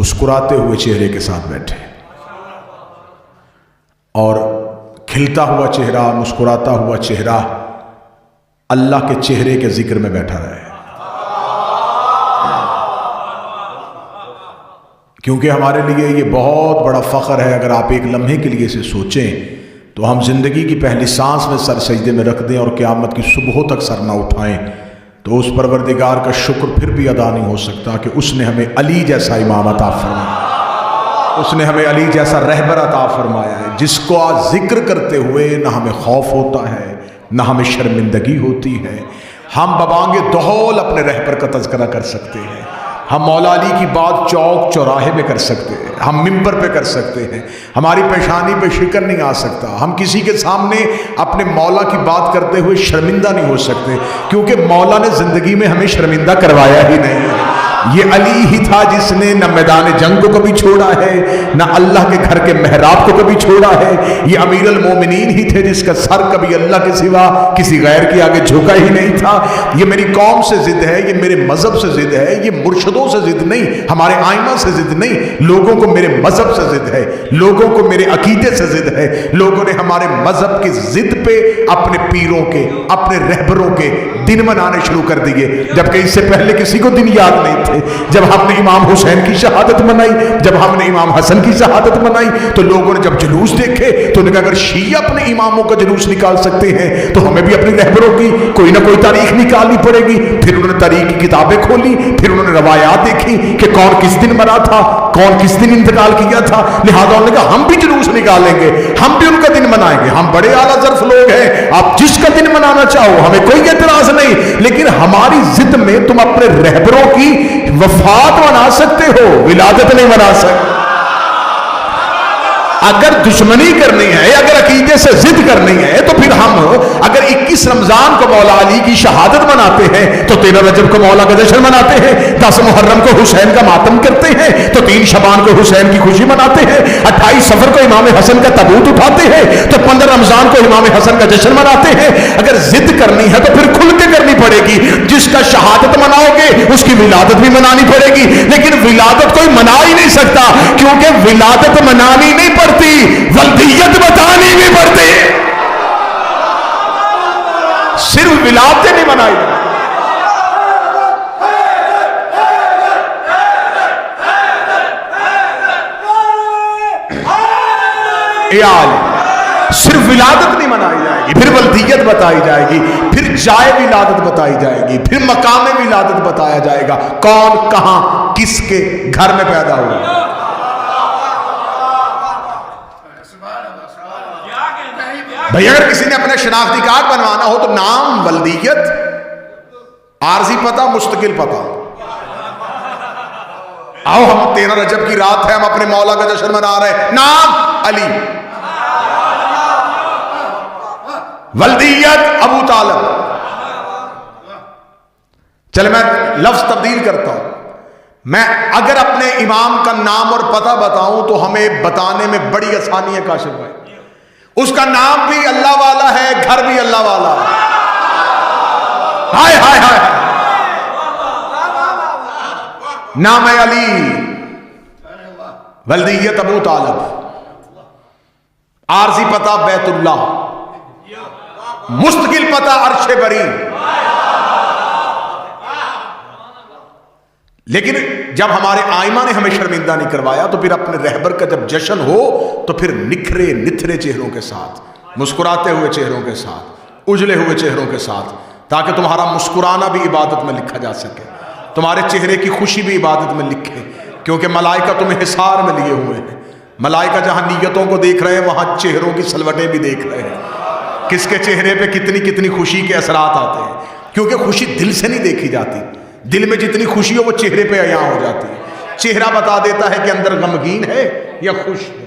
مسکراتے ہوئے چہرے کے ساتھ بیٹھے اور کھلتا ہوا چہرہ، مسکراتا ہوا چہرہ اللہ کے چہرے کے ذکر میں بیٹھا رہے، کیونکہ ہمارے لیے یہ بہت بڑا فخر ہے۔ اگر آپ ایک لمحے کے لیے اسے سوچیں تو ہم زندگی کی پہلی سانس میں سر سجدے میں رکھ دیں اور قیامت کی صبحوں تک سر نہ اٹھائیں تو اس پروردگار کا شکر پھر بھی ادا نہیں ہو سکتا کہ اس نے ہمیں علی جیسا امام عطا فرمایا، اس نے ہمیں علی جیسا رہبر عطا فرمایا ہے، جس کو آج ذکر کرتے ہوئے نہ ہمیں خوف ہوتا ہے نہ ہمیں شرمندگی ہوتی ہے۔ ہم ببانگ دہول اپنے رہبر کا تذکرہ کر سکتے ہیں، ہم مولا علی کی بات چوک چوراہے میں کر سکتے ہیں، ہم ممبر پہ کر سکتے ہیں، ہماری پیشانی پہ شکر نہیں آ سکتا، ہم کسی کے سامنے اپنے مولا کی بات کرتے ہوئے شرمندہ نہیں ہو سکتے، کیونکہ مولا نے زندگی میں ہمیں شرمندہ کروایا ہی نہیں ہے۔ یہ علی ہی تھا جس نے نہ میدان جنگ کو کبھی چھوڑا ہے نہ اللہ کے گھر کے محراب کو کبھی چھوڑا ہے۔ یہ امیر المومنین ہی تھے جس کا سر کبھی اللہ کے سوا کسی غیر کے آگے جھکا ہی نہیں تھا۔ یہ میری قوم سے ضد ہے، یہ میرے مذہب سے ضد ہے، یہ مرشدوں سے ضد نہیں، ہمارے آئمہ سے ضد نہیں، لوگوں کو میرے مذہب سے ضد ہے، لوگوں کو میرے عقیدے سے ضد ہے۔ لوگوں نے ہمارے مذہب کی ضد پہ اپنے پیروں کے، اپنے رہبروں کے دن منانے شروع کر دیے، جبکہ اس سے پہلے کسی کو دن یاد نہیں تھے۔ جب ہم نے امام حسین کی شہادت منائی، جب ہم نے امام حسن کی شہادت منائی تو لوگوں نے جب جلوس دیکھے تو انہوں نے کہا اگر شیعہ اپنے اماموں کا جلوس نکال سکتے ہیں تو ہمیں بھی اپنی رہبروں کی کوئی نہ کوئی تاریخ نکالنی پڑے گی۔ پھر انہوں نے تاریخ کی کتابیں کھولی، پھر انہوں نے روایات دیکھی کہ کون کس دن مرا تھا، کون کس دن انتقال کیا تھا، لہذا انہوں نے کہا ہم بھی جلوس نکالیں گے، ہم بھی ان کا دن منائیں گے۔ ہم بڑے اعلیٰ ظرف لوگ ہیں، آپ جس کا دن منانا چاہو ہمیں کوئی اعتراض نہیں، لیکن ہماری ضد میں تم اپنے رہبروں کی وفات منا سکتے ہو، ولادت نہیں منا سکتے۔ اگر دشمنی کرنی ہے، اگر عقیدے سے ضد کرنی ہے تو پھر ہم اگر 21 رمضان کو مولا علی کی شہادت مناتے ہیں تو 13 رجب کو مولا کا جشن مناتے ہیں، 10 محرم کو حسین کا ماتم کرتے ہیں تو 3 شعبان کو حسین کی خوشی مناتے ہیں، 28 صفر کو امام حسن کا تابوت اٹھاتے ہیں تو 15 رمضان کو امام حسن کا جشن مناتے ہیں۔ اگر ضد کرنی ہے تو پھر کھل کے کرنی پڑے گی، جس کا شہادت مناؤ گے اس کی ولادت بھی منانی پڑے گی، لیکن ولادت کوئی منا ہی نہیں سکتا، کیونکہ ولادت منانی نہیں پڑتی، ولدیت بتانی بھی پڑتی، صرف ولادت نہیں منائی جاتی۔ صرف ولادت نہیں منائی جائے گی، پھر ولدیت بتائی جائے گی، پھر جائے ولادت بتائی جائے گی، پھر مقام ولادت بتایا جائے گا، کون کہاں کس کے گھر میں پیدا ہوا۔ بھئی اگر کسی نے اپنے شناختی کارڈ بنوانا ہو تو نام، ولدیت، عارضی پتہ، مستقل پتہ۔ آؤ ہم 13 رجب کی رات ہے، ہم اپنے مولا کا جشن منا رہے ہیں، نام علی، ولدیت ابو طالب۔ چلے میں لفظ تبدیل کرتا ہوں، میں اگر اپنے امام کا نام اور پتہ بتاؤں تو ہمیں بتانے میں بڑی آسانی ہے کاشف بھائی، اس کا نام بھی اللہ والا ہے، گھر بھی اللہ والا ہے، ہائے ہائے ہائے، نام علی، ولدیت ابو طالب، عارضی پتہ بیت اللہ، مستقل پتہ عرش بری۔ لیکن جب ہمارے آئمہ نے ہمیں شرمندہ نہیں کروایا تو پھر اپنے رہبر کا جب جشن ہو تو پھر نکھرے نتھرے چہروں کے ساتھ، مسکراتے ہوئے چہروں کے ساتھ، اجلے ہوئے چہروں کے ساتھ، تاکہ تمہارا مسکرانا بھی عبادت میں لکھا جا سکے، تمہارے چہرے کی خوشی بھی عبادت میں لکھے، کیونکہ ملائکہ تمہیں حصار میں لیے ہوئے ہیں۔ ملائکہ جہاں نیتوں کو دیکھ رہے ہیں وہاں چہروں کی سلوٹیں بھی دیکھ رہے ہیں، کس کے چہرے پہ کتنی کتنی خوشی کے اثرات آتے ہیں، کیونکہ خوشی دل سے نہیں دیکھی جاتی، دل میں جتنی خوشی ہو وہ چہرے پہ عیاں ہو جاتی ہے، چہرہ بتا دیتا ہے کہ اندر غمگین ہے یا خوش ہے۔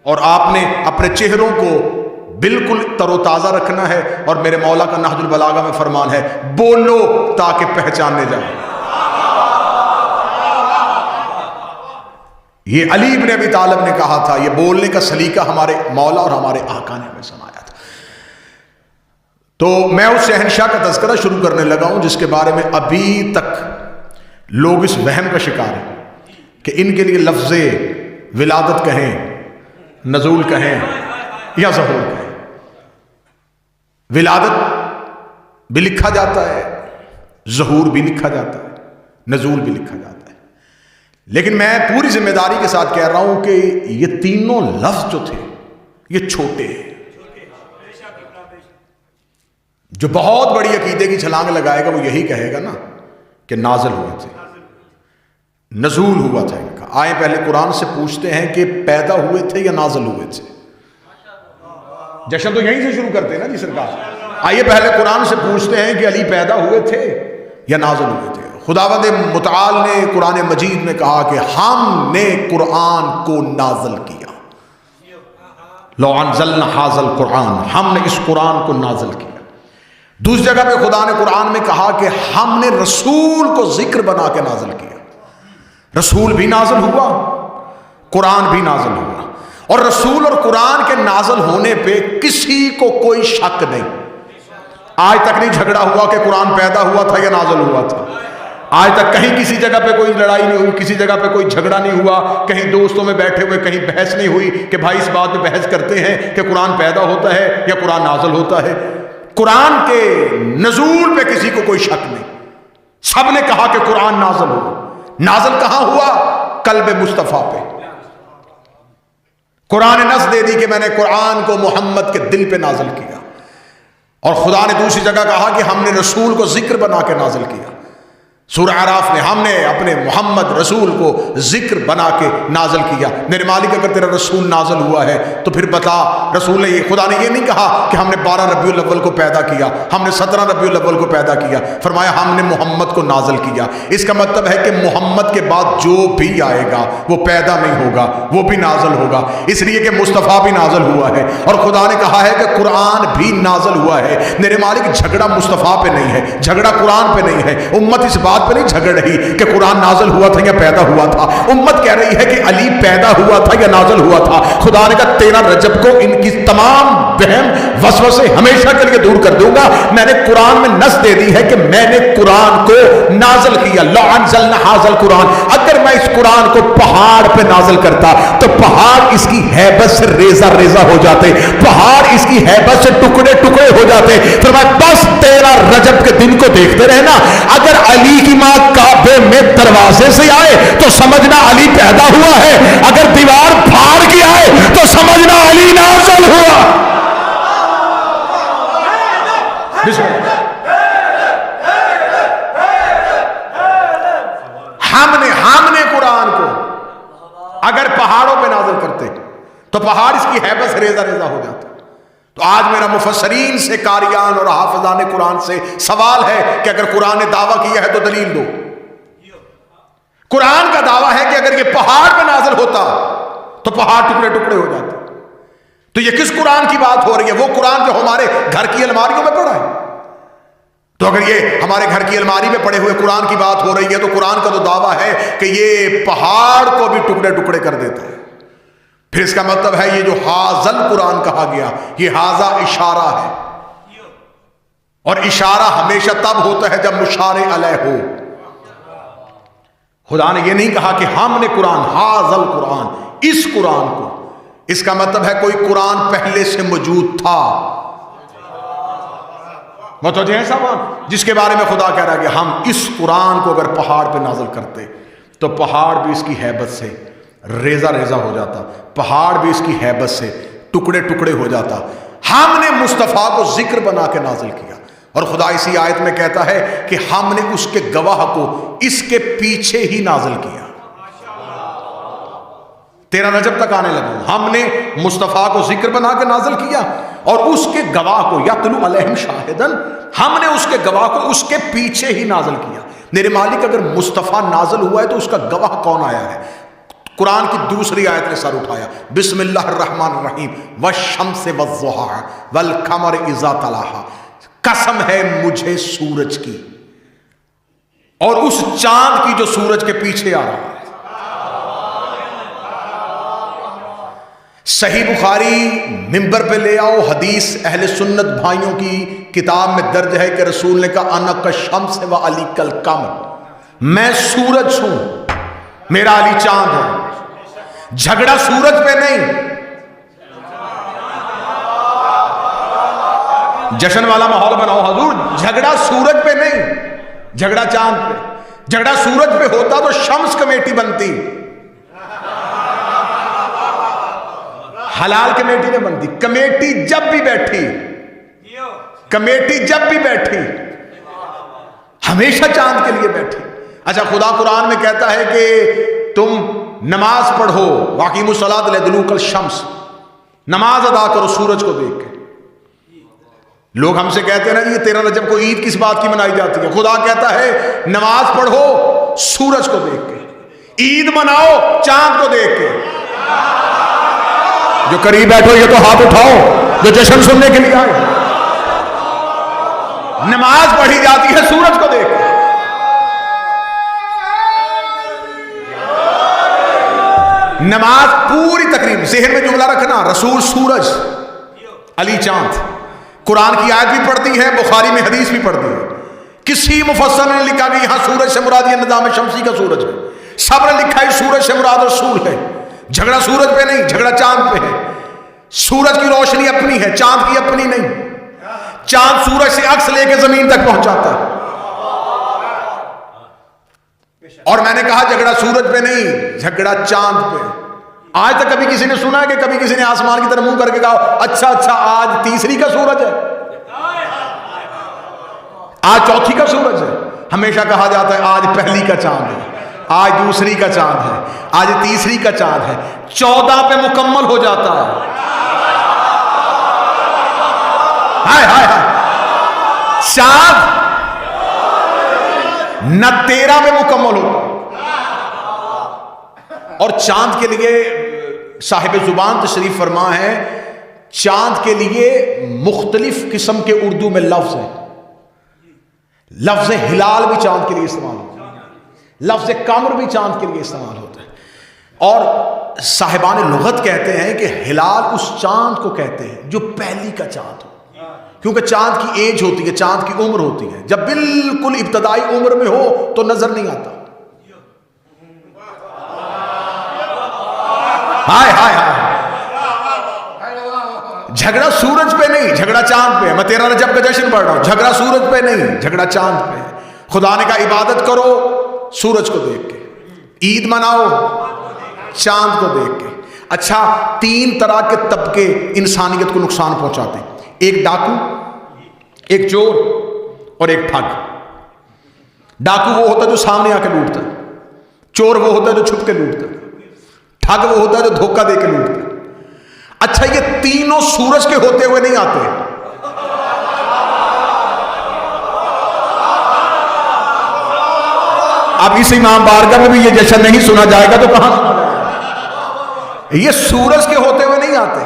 اور آپ نے اپنے چہروں کو بالکل تر و تازہ رکھنا ہے، اور میرے مولا کا نہج البلاغہ میں فرمان ہے بولو تاکہ پہچانے جائے۔ یہ علی بن ابی طالب نے کہا تھا، یہ بولنے کا سلیقہ ہمارے مولا اور ہمارے آقا نے ہمیں سنایا تھا۔ تو میں اس شہنشاہ کا تذکرہ شروع کرنے لگا ہوں جس کے بارے میں ابھی تک لوگ اس وہم کا شکار ہیں کہ ان کے لیے لفظ ولادت کہیں، نزول کہیں یا ظہور کہیں۔ ولادت بھی لکھا جاتا ہے، ظہور بھی لکھا جاتا ہے، نزول بھی لکھا جاتا ہے، لیکن میں پوری ذمہ داری کے ساتھ کہہ رہا ہوں کہ یہ تینوں لفظ جو تھے یہ چھوٹے ہیں۔ جو بہت بڑی عقیدے کی چھلانگ لگائے گا وہ یہی کہے گا نا کہ نازل ہوئے تھے، نزول ہوا تھا ان کا۔ آئیں پہلے قرآن سے پوچھتے ہیں کہ پیدا ہوئے تھے یا نازل ہوئے تھے؟ جشن تو یہیں سے شروع کرتے ہیں نا جی سرکار۔ آئیے پہلے قرآن سے پوچھتے ہیں کہ علی پیدا ہوئے تھے یا نازل ہوئے تھے؟ خداوند متعال نے قرآن مجید میں کہا کہ ہم نے قرآن کو نازل کیا، لو انزلنا ھذا القرآن، ہم نے اس قرآن کو نازل کیا۔ دوسری جگہ پہ خدا نے قرآن میں کہا کہ ہم نے رسول کو ذکر بنا کے نازل کیا۔ رسول بھی نازل ہوا، قرآن بھی نازل ہوا، اور رسول اور قرآن کے نازل ہونے پہ کسی کو کوئی شک نہیں۔ آج تک نہیں جھگڑا ہوا کہ قرآن پیدا ہوا تھا یا نازل ہوا تھا۔ آج تک کہیں کسی جگہ پہ کوئی لڑائی نہیں ہوئی، کسی جگہ پہ کوئی جھگڑا نہیں ہوا، کہیں دوستوں میں بیٹھے ہوئے کہیں بحث نہیں ہوئی کہ بھائی اس بات پہ بحث کرتے ہیں کہ قرآن پیدا ہوتا ہے یا قرآن نازل ہوتا ہے۔ قرآن کے نزول پہ کسی کو کوئی شک نہیں، سب نے کہا کہ قرآن نازل ہوا۔ نازل کہاں ہوا؟ قلب مصطفیٰ پہ۔ قرآن نے نص دے دی کہ میں نے قرآن کو محمد کے دل پہ نازل کیا، اور خدا نے دوسری جگہ کہا کہ ہم نے رسول کو ذکر بنا کے نازل کیا۔ سورہ اعراف میں ہم نے اپنے محمد رسول کو ذکر بنا کے نازل کیا۔ میرے مالک اگر تیرا رسول نازل ہوا ہے تو پھر بتا، رسول نے خدا نے یہ نہیں کہا کہ ہم نے 12 ربیع الاول کو پیدا کیا، ہم نے 17 ربیع الاول کو پیدا کیا، فرمایا ہم نے محمد کو نازل کیا۔ اس کا مطلب ہے کہ محمد کے بعد جو بھی آئے گا وہ پیدا نہیں ہوگا، وہ بھی نازل ہوگا، اس لیے کہ مصطفیٰ بھی نازل ہوا ہے، اور خدا نے کہا ہے کہ قرآن بھی نازل ہوا ہے۔ میرے مالک جھگڑا مصطفیٰ پہ نہیں ہے، جھگڑا قرآن پہ نہیں ہے۔ امت اس بات پہ نہیں جھگڑ رہی کہ قرآن نازل ہوا تھا یا پیدا ہوا تھا، امت کہہ رہی ہے کہ علی پیدا ہوا تھا یا نازل ہوا تھا۔ خدا نے کہا 13 رجب کو ان کی تمام وہم وسوسے ہمیشہ کے لیے دور کر دوں گا۔ میں نے قرآن میں نص دے دی ہے کہ میں نے قرآن کو نازل کیا، لو انزلنا ھذا القرآن۔ اگر میں اس قرآن کو پہاڑ پہ نازل کرتا تو پہاڑ اس کی ہیبت سے ریزہ ریزہ ہو جاتے، پہاڑ اس کی ہیبت سے ٹکڑے ٹکڑے ہو جاتے۔ فرمایا بس 13 رجب کے دن کو دیکھتے رہنا، اگر علی کی ماں کعبے میں دروازے سے آئے تو سمجھنا علی پیدا ہوا ہے، اگر دیوار پھاڑ کے آئے تو سمجھنا علی نازل ہوا۔ ہم نے قرآن کو اگر پہاڑوں پہ نازل کرتے تو پہاڑ اس کی ہیبت سے ریزہ ریزہ ہو جاتا۔ تو آج میرا مفسرین سے، قاریان اور حافظان قرآن سے سوال ہے کہ اگر قرآن نے دعویٰ کیا ہے تو دلیل دو۔ قرآن کا دعویٰ ہے کہ اگر یہ پہاڑ پہ نازل ہوتا تو پہاڑ ٹکڑے ٹکڑے ہو جاتے، تو یہ کس قرآن کی بات ہو رہی ہے؟ وہ قرآن جو ہمارے گھر کی الماریوں میں پڑا ہے۔ تو اگر یہ ہمارے گھر کی الماری میں پڑے ہوئے قرآن کی بات ہو رہی ہے تو قرآن کا تو دعویٰ ہے کہ یہ پہاڑ کو بھی ٹکڑے ٹکڑے کر دیتا ہے۔ پھر اس کا مطلب ہے یہ جو حاضل قرآن کہا گیا، یہ حاضہ اشارہ ہے، اور اشارہ ہمیشہ تب ہوتا ہے جب مشار علیہ ہو۔ خدا نے یہ نہیں کہا کہ ہم نے قرآن، حاضل قرآن، اس قرآن کو، اس کا مطلب ہے کوئی قرآن پہلے سے موجود تھا۔ متوجہ ہیں صاحب؟ جس کے بارے میں خدا کہہ رہا ہے کہ ہم اس قرآن کو اگر پہاڑ پہ نازل کرتے تو پہاڑ بھی اس کی ہیبت سے ریزہ ریزہ ہو جاتا، پہاڑ بھی اس کی ہیبت سے ٹکڑے ٹکڑے ہو جاتا۔ ہم نے مصطفیٰ کو ذکر بنا کے نازل کیا، اور خدا اسی آیت میں کہتا ہے کہ ہم نے اس کے گواہ کو اس کے پیچھے ہی نازل کیا۔ 13 رجب تک آنے لگا، ہم نے مصطفیٰ کو ذکر بنا کے نازل کیا، اور اس کے گواہ کو یتلو علیہم شاہدن، ہم نے اس کے گواہ کو اس کے پیچھے ہی نازل کیا۔ میرے مالک اگر مصطفیٰ نازل ہوا ہے تو اس کا گواہ کون آیا ہے؟ قرآن کی دوسری آیت نے سر اٹھایا، بسم اللہ الرحمن الرحیم، والشمس والضحیٰ والقمر اذا تلاہا، قسم ہے مجھے سورج کی اور اس چاند کی جو سورج کے پیچھے آ رہا ہے۔ صحیح بخاری ممبر پہ لے آؤ، حدیث اہل سنت بھائیوں کی کتاب میں درج ہے کہ رسول نے کہا انا کالشمس و علی کالقمر، میں سورج ہوں، میرا علی چاند ہے. جھگڑا سورج پہ نہیں. جشن والا ماحول بناؤ حضور. جھگڑا سورج پہ نہیں, جھگڑا چاند پہ. جھگڑا سورج پہ ہوتا تو شمس کمیٹی بنتی, حلال کمیٹی نہ بنتی. کمیٹی جب بھی بیٹھی, کمیٹی جب بھی بیٹھی ہمیشہ چاند کے لیے بیٹھی. اچھا خدا قرآن میں کہتا ہے کہ تم نماز پڑھو, واقیموا الصلاۃ لدلوک الشمس, نماز ادا کرو سورج کو دیکھ کے. لوگ ہم سے کہتے ہیں نا یہ 13 رجب کو عید کس بات کی منائی جاتی ہے؟ خدا کہتا ہے نماز پڑھو سورج کو دیکھ کے, عید مناؤ چاند کو دیکھ کے. جو قریب بیٹھو یہ تو ہاتھ اٹھاؤ جو جشن سننے کے لیے آئے. نماز پڑھی جاتی ہے سورج کو دیکھ کے. نماز پوری تقریب ذہن میں جملہ رکھنا, رسول سورج, علی چاند. قرآن کی آیت بھی پڑھتی ہے, بخاری میں حدیث بھی پڑھتی ہے. کسی مفسر نے لکھا کہ یہاں سورج سے مراد یہ نظام شمسی کا سورج ہے. سب نے لکھا ہے سورج سے مراد رسول ہے. جھگڑا سورج پہ نہیں, جھگڑا چاند پہ ہے. سورج کی روشنی اپنی ہے, چاند کی اپنی نہیں. چاند سورج سے عکس لے کے زمین تک پہنچاتا ہے. اور میں نے کہا جھگڑا سورج پہ نہیں, جھگڑا چاند پہ. آج تک کبھی کسی نے سنا ہے کہ کبھی کسی نے آسمان کی طرف منہ کر کے کہا اچھا آج تیسری کا سورج ہے, آج چوتھی کا سورج ہے؟ ہمیشہ کہا جاتا ہے آج پہلی کا چاند ہے, آج دوسری کا چاند ہے, آج تیسری کا چاند ہے. 14 پہ مکمل ہو جاتا ہے. ہائے ہائے ہائے, چاند نہ 13 پہ مکمل ہوتا. اور چاند کے لیے صاحب زبان تشریف فرما ہے, چاند کے لیے مختلف قسم کے اردو میں لفظ ہیں. لفظ ہلال بھی چاند کے لیے استعمال ہوتا ہے, لفظ قمر بھی چاند کے لیے استعمال ہوتا ہے. اور صاحبان لغت کہتے ہیں کہ ہلال اس چاند کو کہتے ہیں جو پہلی کا چاند ہو, کیونکہ چاند کی ایج ہوتی ہے, چاند کی عمر ہوتی ہے. جب بالکل ابتدائی عمر میں ہو تو نظر نہیں آتا. ہائے ہائے ہائے, جھگڑا سورج پہ نہیں, جھگڑا چاند پہ. میں 13 رجب کا جشن پڑھ رہا ہوں, جھگڑا سورج پہ نہیں, جھگڑا چاند پہ. خدا نے کہا عبادت کرو سورج کو دیکھ کے, عید مناؤ چاند کو دیکھ کے. اچھا 3 طرح کے طبقے انسانیت کو نقصان پہنچاتے ہیں, ایک ڈاکو, ایک چور اور ایک ٹھگ. ڈاکو وہ ہوتا ہے جو سامنے آ کے لوٹتا ہے, چور وہ ہوتا ہے جو چھپ کے لوٹتا ہے, ٹھگ وہ ہوتا ہے جو دھوکہ دے کے لوٹتا ہے. اچھا یہ تینوں سورج کے ہوتے ہوئے نہیں آتے. اب اس امام بارگاہ میں بھی یہ جشن نہیں سنا جائے گا تو کہاں سنا جائے گا؟ یہ سورج کے ہوتے ہوئے نہیں آتے.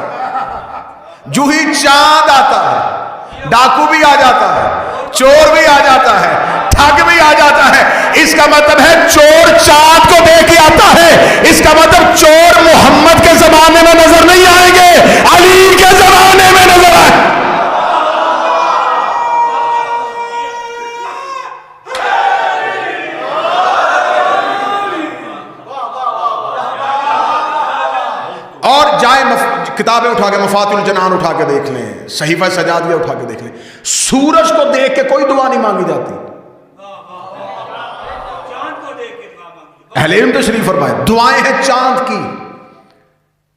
جو ہی چاند آتا ہے ڈاکو بھی آ جاتا ہے, چور بھی آ جاتا ہے, ٹھگ بھی آ جاتا ہے. اس کا مطلب ہے چور چاند کو دیکھ کے آتا ہے. اس کا مطلب چور محمد کے زمانے میں نظر نہیں آئیں گے, علی کے زمانے میں نظر آئے. اور جائیں کتابیں اٹھا کے مفاتح الجنان اٹھا کے دیکھ لیں, صحیفہ سجادیہ اٹھا کے دیکھ لیں, سورج کو دیکھ کے کوئی دعا نہیں مانگی جاتی. اہل علم تشریف فرمائے دعائیں ہیں چاند کی.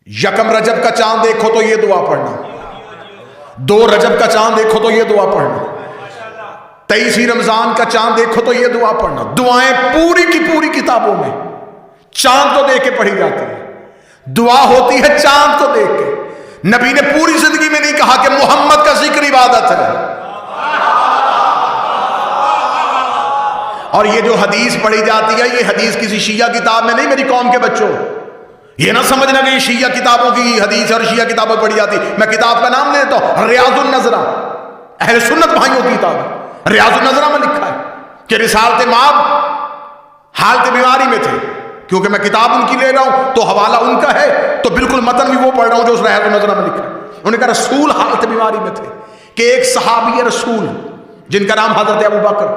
1 رجب کا چاند دیکھو تو یہ دعا پڑھنا, 2 رجب کا چاند دیکھو تو یہ دعا پڑھنا, 23 رمضان کا چاند دیکھو تو یہ دعا پڑھنا. دعائیں پوری کی پوری کتابوں میں چاند کو دیکھ کے پڑھی جاتی ہے. دعا ہوتی ہے چاند کو دیکھ کے. نبی نے پوری زندگی میں نہیں کہا کہ محمد کا ذکر عبادت ہے. اور یہ جو حدیث پڑھی جاتی ہے یہ حدیث کسی شیعہ کتاب میں نہیں. میری قوم کے بچوں یہ نہ سمجھنا کہ یہ شیعہ کتابوں کی حدیث اور شیعہ کتابوں پڑھی جاتی. میں کتاب کا نام لیتا ہوں, ریاض النظرہ, اہل سنت بھائیوں کی کتاب ہے. ریاض النظرہ میں لکھا ہے کہ رسالت مآب حالت بیماری میں تھے. کیونکہ میں کتاب ان کی لے رہا ہوں تو حوالہ ان کا ہے, تو بالکل متن بھی وہ پڑھ رہا ہوں جو اس ریاض النظرہ میں لکھا ہے. انہوں نے کہا رسول حالت بیماری میں تھے کہ ایک صحابی رسول جن کا نام حضرت ابو بکر,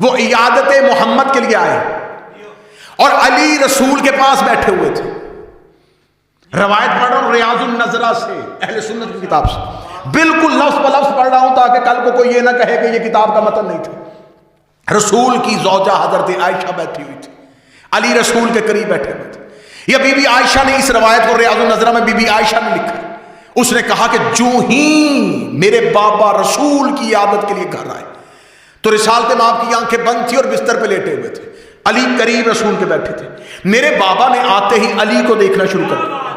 وہ عیادت محمد کے لیے آئے اور علی رسول کے پاس بیٹھے ہوئے تھے. روایت پڑھ رہا ہوں ریاض النظرہ سے، اہل سنت کی کتاب سے، بالکل لفظ بہ لفظ پڑھ رہا ہوں تاکہ کل کو کوئی یہ نہ کہے کہ یہ کتاب کا متن نہیں تھا. رسول کی زوجہ حضرت عائشہ بیٹھی ہوئی تھی، علی رسول کے قریب بیٹھے ہوئے تھے. یہ بی بی عائشہ نے اس روایت کو ریاض النظرہ میں بی بی عائشہ نے لکھا. اس نے کہا کہ جو ہی میرے بابا رسول کی عادت کے لیے گھر آئے تو رسالت مآب کی آنکھیں بند تھی اور بستر پہ لیٹے ہوئے تھے. علی قریب رسول کے بیٹھے تھے. میرے بابا نے آتے ہی علی کو دیکھنا شروع کر دیا.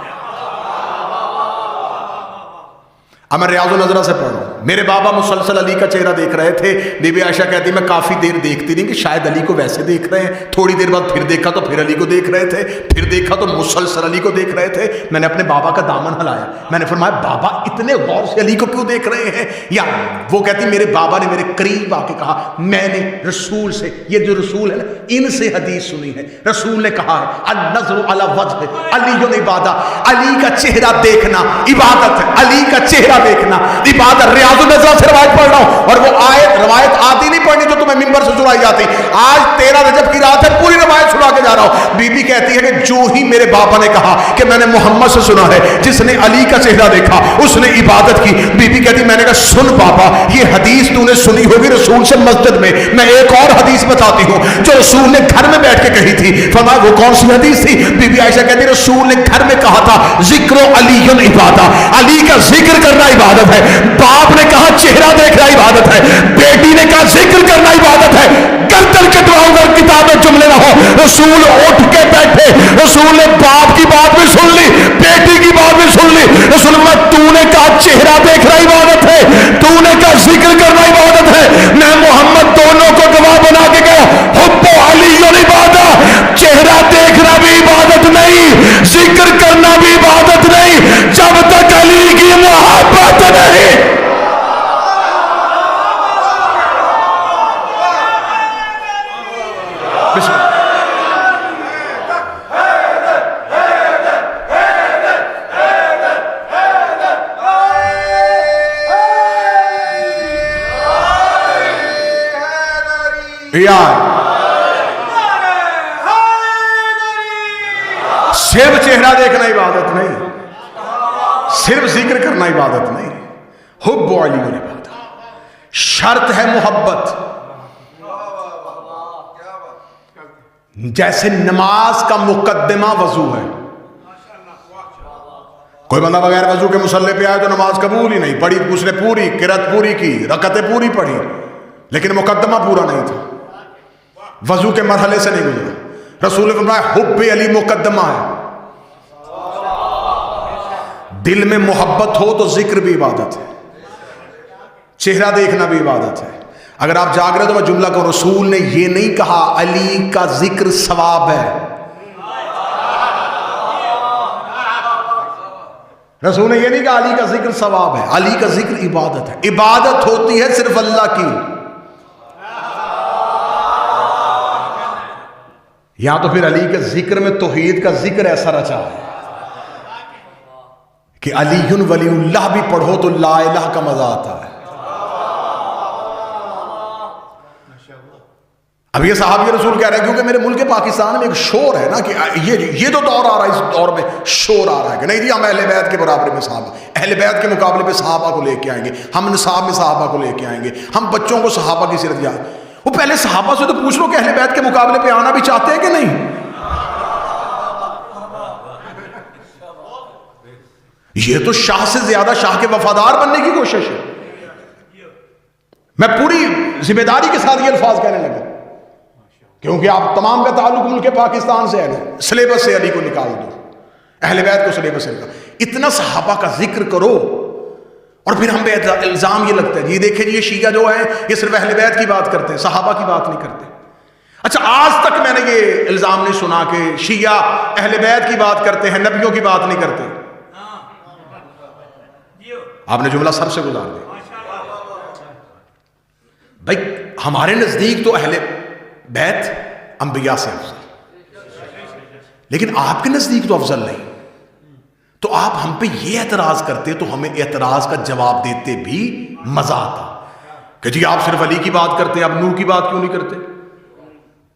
اب میں ریاض النظرہ سے پڑھ رہا ہوں. میرے بابا مسلسل علی کا چہرہ دیکھ رہے تھے. بی بی عائشہ کہتی میں کافی دیر دیکھتی رہی کہ شاید علی کو ویسے دیکھ رہے ہیں. تھوڑی دیر بعد پھر دیکھا تو پھر علی کو دیکھ رہے تھے، پھر دیکھا تو مسلسل علی کو دیکھ رہے تھے. میں نے اپنے بابا کا دامن ہلایا. میں نے فرمایا بابا اتنے غور سے علی کو کیوں دیکھ رہے ہیں؟ یا وہ کہتی میرے بابا نے میرے قریب آ کے کہا میں نے رسول سے، یہ جو رسول ہے نا ان سے حدیث سنی ہے. رسول نے کہا ہے النظر علی وجہ علی عبادت، علی کا چہرہ دیکھنا عبادت ہے. علی کا چہرہ دیکھنا عبادت. ریاض النظرہ سے روایت پڑھ رہا ہوں اور وہ آیت روایت آتی نہیں پڑھنی جو تمہیں منبر سے سنائی جاتی. آج 13 رجب کی رات ہے، پوری روایت سنا کے جا رہا ہوں. بی بی کہتی ہے کہ جو ہی میرے بابا نے کہا کہ میں نے محمد سے سنا ہے جس نے علی کا چہرہ دیکھا اس نے عبادت کی. بی بی کہتی میں نے کہا سن بابا یہ حدیث تو نے سنی ہوگی رسول سے مسجد میں. میں ایک اور حدیث بتاتی ہوں جو رسول نے گھر میں بیٹھ کے کہی تھی. فرمایا وہ کون سی حدیث تھی؟ بی بی عائشہ کہتی رسول نے گھر میں کہا تھا ذکر علی عبادت، علی کا ذکر کرنا عبادت ہے. باپ نے کہا چہرہ دیکھنا عبادت ہے، بیٹی نے کہا ذکر کرنا عبادت ہے. گردن کٹواؤں گا کتاب میں جملے نہ ہو. رسول اٹھ کے بیٹھے، رسول نے باپ کی بات بھی سن لی، بیٹی کی بات بھی سن لی. رسول نے تو نے کہا چہرہ دیکھنا عبادت ہے، تو نے کہا ذکر کرنا عبادت ہے. میں محمد دونوں کو گواہ بنا کے گیا. حب علی عبادت، چہرہ دیکھنا بھی عبادت نہیں، ذکر کرنا بھی عبادت نہیں جب تک علی کی محبت نہیں. صرف چہرہ دیکھنا عبادت نہیں، صرف ذکر کرنا عبادت نہیں. حب علی عبادت، شرط ہے محبت. جیسے نماز کا مقدمہ وضو ہے. کوئی بندہ بغیر وضو کے مصلی پہ آئے تو نماز قبول ہی نہیں. پڑھی اس نے پوری قرات پوری کی، رکعتیں پوری پڑھی لیکن مقدمہ پورا نہیں تھا، وضو کے مرحلے سے نہیں گزرا. رسول نے فرمایا حب علی مقدمہ ہے. دل میں محبت ہو تو ذکر بھی عبادت ہے، چہرہ دیکھنا بھی عبادت ہے. اگر آپ جاگ رہے تو میں جملہ کہوں رسول نے یہ نہیں کہا علی کا ذکر ثواب ہے. رسول نے یہ نہیں کہا علی کا ذکر ثواب ہے، علی کا ذکر عبادت ہے. عبادت ہوتی ہے صرف اللہ کی. یا تو پھر علی کے ذکر میں توحید کا ذکر ایسا رچا ہے کہ علی ولی اللہ بھی پڑھو تو لا الہ کا مزہ آتا ہے. اب یہ صحابی رسول کہہ رہے ہیں کیونکہ میرے ملک پاکستان میں ایک شور ہے نا کہ یہ جو دور آ رہا ہے، اس دور میں شور آ رہا ہے کہ نہیں جی ہم اہل بیت کے برابر میں صحابہ، اہل بیت کے مقابلے پہ صحابہ کو لے کے آئیں گے، ہم نصاب میں صحابہ کو لے کے آئیں گے، ہم بچوں کو صحابہ کی سیرت یاد. وہ پہلے صحابہ سے تو پوچھ لو کہ اہل بیت کے مقابلے پہ آنا بھی چاہتے ہیں کہ نہیں. یہ تو شاہ سے زیادہ شاہ کے وفادار بننے کی کوشش ہے. میں پوری ذمہ داری کے ساتھ یہ الفاظ کہنے لگا کیونکہ آپ تمام کا تعلق ملک پاکستان سے ہے نا. سلیبس سے علی کو نکال دو، اہل بیت کو سلیبس سے نکال. اتنا صحابہ کا ذکر کرو اور پھر ہم پہ الزام یہ لگتا ہے یہ دیکھیں جی یہ شیعہ جو ہے یہ صرف اہل بیت کی بات کرتے ہیں، صحابہ کی بات نہیں کرتے. اچھا آج تک میں نے یہ الزام نہیں سنا کہ شیعہ اہل بیت کی بات کرتے ہیں نبیوں کی بات نہیں کرتے. آپ نے جملہ سر سے گزار دیا. بھائی ہمارے نزدیک تو اہل بیت انبیاء سے افضل، لیکن آپ کے نزدیک تو افضل نہیں. تو آپ ہم پہ یہ اعتراض کرتے تو ہمیں اعتراض کا جواب دیتے بھی مزہ آتا کہ جی آپ صرف علی کی بات کرتے ہیں، آپ نور کی بات کیوں نہیں کرتے؟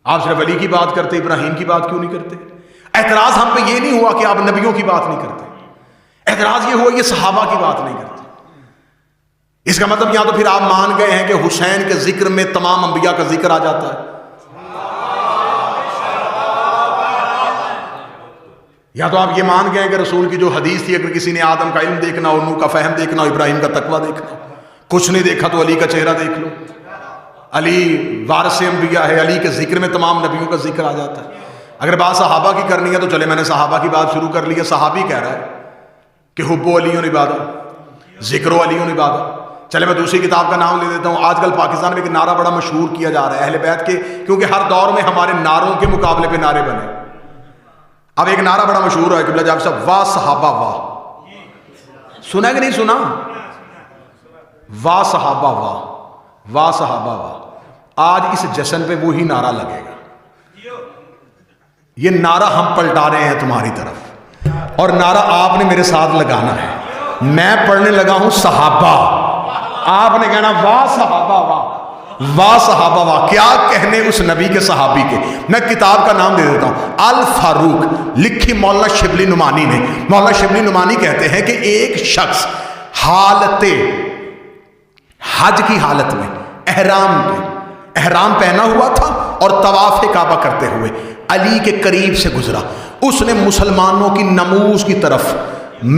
آپ صرف علی کی بات کرتے، ابراہیم کی بات کیوں نہیں کرتے؟ اعتراض ہم پہ یہ نہیں ہوا کہ آپ نبیوں کی بات نہیں کرتے، اعتراض یہ ہوا یہ صحابہ کی بات نہیں کرتے۔ اس کا مطلب یہاں تو پھر آپ مان گئے ہیں کہ حسین کے ذکر میں تمام انبیاء کا ذکر آ جاتا ہے، یا تو آپ یہ مان گئے ہیں کہ رسول کی جو حدیث تھی اگر کسی نے آدم کا علم دیکھنا ہو، نوح کا فہم دیکھنا ہو، ابراہیم کا تقویٰ دیکھنا ہو، کچھ نہیں دیکھا تو علی کا چہرہ دیکھ لو، علی وارث انبیاء ہے، علی کے ذکر میں تمام نبیوں کا ذکر آ جاتا ہے۔ اگر بات صحابہ کی کرنی ہے تو چلے میں نے صحابہ کی بات شروع کر لی ہے، صحابی کہہ رہا ہے کہ حب و علی عبادہ، ذکر و علی عبادہ۔ چلے میں دوسری کتاب کا نام لے دیتا ہوں۔ آج کل پاکستان میں ایک نعرہ بڑا مشہور کیا جا رہا ہے اہل بیت کے، کیونکہ ہر دور میں ہمارے نعروں کے مقابلے پہ نعرے بنے۔ اب ایک نعرہ بڑا مشہور ہے قبلہ جاب صاحب، واہ صحابہ واہ، سنا کہ نہیں سنا؟ واہ صحابہ واہ، واہ صحابہ واہ۔ آج اس جشن پہ وہی نعرہ لگے گا، یہ نعرہ ہم پلٹا رہے ہیں تمہاری طرف، اور نعرہ آپ نے میرے ساتھ لگانا ہے۔ میں پڑھنے لگا ہوں صحابہ، آپ نے کہنا واہ صحابہ واہ، واہ صحابہ واہ۔ کیا کہنے اس نبی کے صحابی کے۔ میں کتاب کا نام دے دیتا ہوں، الفاروق، لکھی مولانا شبلی نعمانی نے۔ مولانا شبلی نعمانی کہتے ہیں کہ ایک شخص حالت حج کی حالت میں احرام پہنا ہوا تھا اور طواف کعبہ کرتے ہوئے علی کے قریب سے گزرا۔ اس نے مسلمانوں کی نموز کی طرف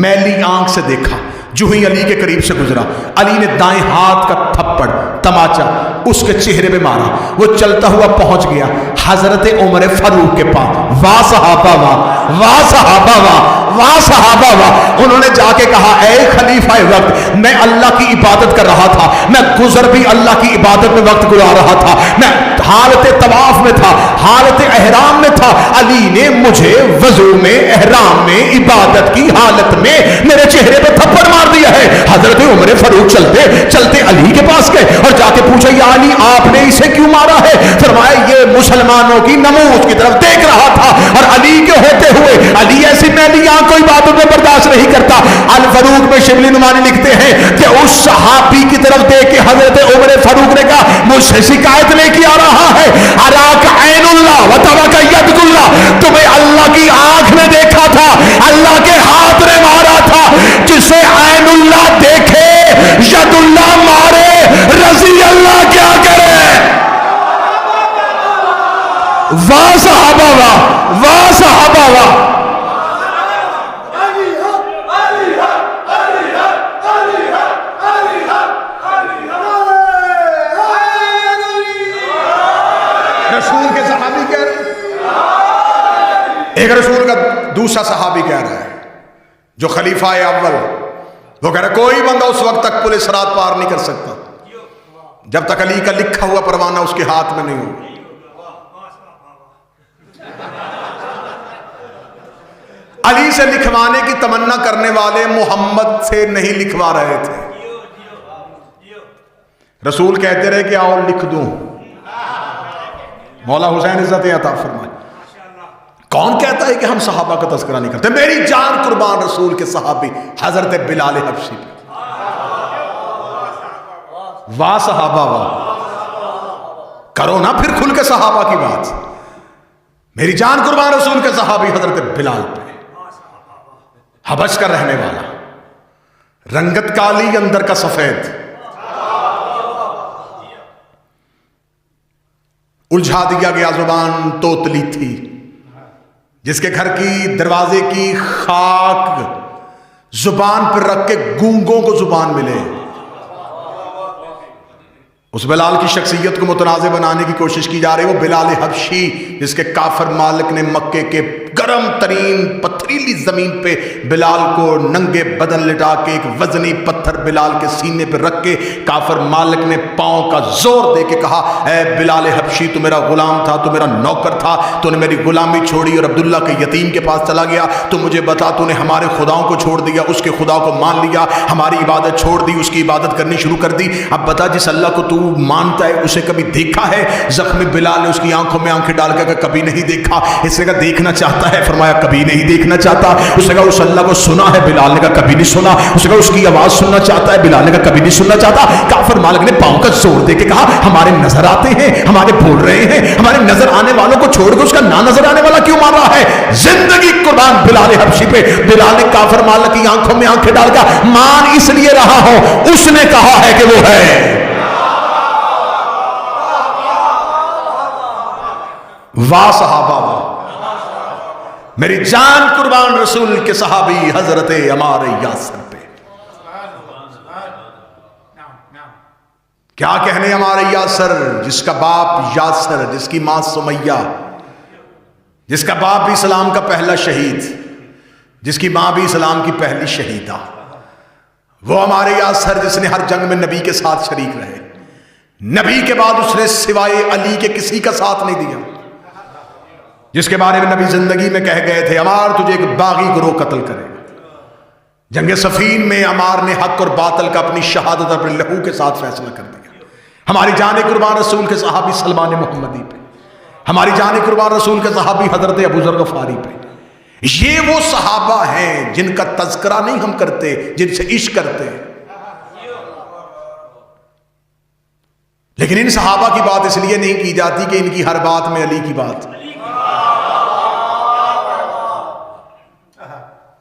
میلی آنکھ سے دیکھا۔ جو ہی علی کے قریب سے گزرا، علی نے دائیں ہاتھ کا تھپڑ تماچا اس کے چہرے پہ مارا۔ وہ چلتا ہوا پہنچ گیا حضرت عمر فاروق کے پاس۔ واہ صحابہ واہ، واہ صحابہ واہ، واہ صحابہ واہ۔ انہوں نے جا کے کہا اے خلیفہ وقت، میں اللہ کی عبادت کر رہا تھا، میں گزر بھی اللہ کی عبادت میں وقت گزار رہا تھا، میں حالت طواف میں تھا، حالت احرام میں تھا، علی نے مجھے وضو میں، احرام میں، عبادت کی حالت میں میرے چہرے پہ تھپڑ مار دیا ہے۔ حضرت عمر فاروق چلتے چلتے علی کے پاس گئے اور جا کے پوچھا یا علی آپ نے اسے کیوں مارا ہے؟ فرمایا یہ مسلمانوں کی نموز کی طرف دیکھ رہا تھا، اور علی کے ہوتے ہوئے علی ایسی میلی آنکھ کو عبادت میں برداشت نہیں کرتا۔ الفاروق میں شبلی نعمانی لکھتے ہیں کہ اس صحابی کی طرف دیکھ کے حضرت عمر فاروق نے کہا مجھ سے شکایت لے کے آ رہا ہے، اراک عین اللہ و تبک ید اللہ، تمہیں اللہ کی آنکھ نے دیکھا تھا، اللہ کے ہاتھ نے مارا تھا۔ جسے عین اللہ دیکھے ید اللہ مارے، رضی اللہ کیا کرے؟ واہ صحابہ واہ، واہ صحابہ واہ۔ رسول کے صحابی کہہ رہے ہیں، ایک رسول کا دوسرا صحابی کہہ رہا ہے جو خلیفہ اول، وہ کہہ رہا ہے کوئی بندہ اس وقت تک پل صراط پار نہیں کر سکتا جب تک علی کا لکھا ہوا پروانہ اس کے ہاتھ میں نہیں ہو۔ علی سے لکھوانے کی تمنا کرنے والے محمد سے نہیں لکھوا رہے تھے، رسول کہتے رہے کہ آؤ لکھ دوں۔ مولا حسین عزت عطا فرمائے۔ کون کہتا ہے کہ ہم صحابہ کا تذکرہ نہیں کرتے؟ میری جان قربان رسول کے صحابی حضرت بلال حبشی پہ۔ واہ صحابہ واہ، کرو نا پھر کھل کے صحابہ کی بات۔ میری جان قربان رسول کے صحابی حضرت بلال پہ، حبش کا رہنے والا، رنگت کالی اندر کا سفید، الجھا دیا گیا زبان توتلی تھی، جس کے گھر کی دروازے کی خاک زبان پر رکھ کے گونگوں کو زبان ملے۔ اس بلال کی شخصیت کو متنازع بنانے کی کوشش کی جا رہی ہے، وہ بلال حبشی جس کے کافر مالک نے مکے کے گرم ترین پتھریلی زمین پہ بلال کو ننگے بدن لٹا کے ایک وزنی پتھر بلال کے سینے پہ رکھ کے کافر مالک نے پاؤں کا زور دے کے کہا اے بلال حبشی تو میرا غلام تھا، تو میرا نوکر تھا، تو نے میری غلامی چھوڑی اور عبداللہ کے یتیم کے پاس چلا گیا، تو مجھے بتا تو نے ہمارے خداؤں کو چھوڑ دیا، اس کے خدا کو مان لیا، ہماری عبادت چھوڑ دی، اس کی عبادت کرنی شروع کر دی۔ اب بتا جس اللہ کو تو مانتا ہے اسے کبھی دیکھا ہے؟ زخمی بلال نے اس کی آنکھوں میں آنکھیں ڈال کر کبھی نہیں دیکھا، اس نے کہا دیکھنا چاہتا چاہتا ہے؟ فرمایا کبھی نہیں دیکھنا چاہتا۔ اس نے کہا اس اللہ کو سنا ہے؟ بلال نے کہا کبھی نہیں سنا۔ اس نے کہا اس کی آواز سننا چاہتا ہے؟ بلال نے کہا کبھی نہیں سننا چاہتا۔ کافر مالک نے پاؤں کا زور دے کے کہا ہمارے نظر آتے ہیں، ہمارے بول رہے ہیں، ہمارے نظر آنے والوں کو چھوڑ کے اس کا نہ نظر آنے والا کیوں مار رہا ہے؟ زندگی قربان بلال حبشی پہ۔ بلال نے کافر مالک کی آنکھوں میں آنکھیں ڈال کر مان اس لیے رہا ہوں، اس نے کہا ہے کہ وہ ہے۔ واہ صحابہ واہ، میری جان قربان رسول کے صحابی حضرت عمار یاسر پہ۔ کیا کہنے عمار یاسر، جس کا باپ یاسر، جس کی ماں سمیہ، جس کا باپ بھی اسلام کا پہلا شہید، جس کی ماں بھی اسلام کی پہلی شہیدہ، وہ عمار یاسر جس نے ہر جنگ میں نبی کے ساتھ شریک رہے، نبی کے بعد اس نے سوائے علی کے کسی کا ساتھ نہیں دیا، جس کے بارے میں نبی زندگی میں کہہ گئے تھے عمار تجھے ایک باغی گروہ قتل کرے گا۔ جنگ صفین میں عمار نے حق اور باطل کا اپنی شہادت اپنے لہو کے ساتھ فیصلہ کر دیا۔ ہماری جان قربان رسول کے صحابی سلمان محمدی پہ، ہماری جان قربان رسول کے صحابی حضرت ابو ذر غفاری پہ۔ یہ وہ صحابہ ہیں جن کا تذکرہ نہیں ہم کرتے، جن سے عشق کرتے ہیں، لیکن ان صحابہ کی بات اس لیے نہیں کی جاتی کہ ان کی ہر بات میں علی کی بات۔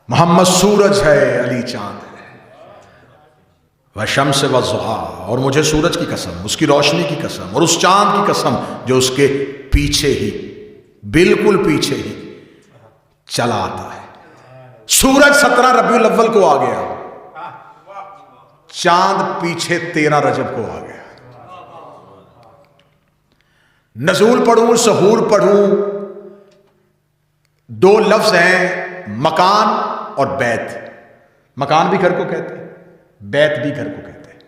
محمد سورج ہے، علی چاند ہے، وَالشَّمْسِ وَالضُّحَىٰ، اور مجھے سورج کی قسم، اس کی روشنی کی قسم، اور اس چاند کی قسم جو اس کے پیچھے ہی، بالکل پیچھے ہی چلا آتا ہے۔ سورج 17 ربیع الاول کو آ گیا، چاند پیچھے 13 رجب کو آ گیا۔ نزول پڑھوں سحور پڑھوں، دو لفظ ہیں، مکان اور بیت۔ مکان بھی گھر کو کہتے ہیں، بیت بھی گھر کو کہتے ہیں،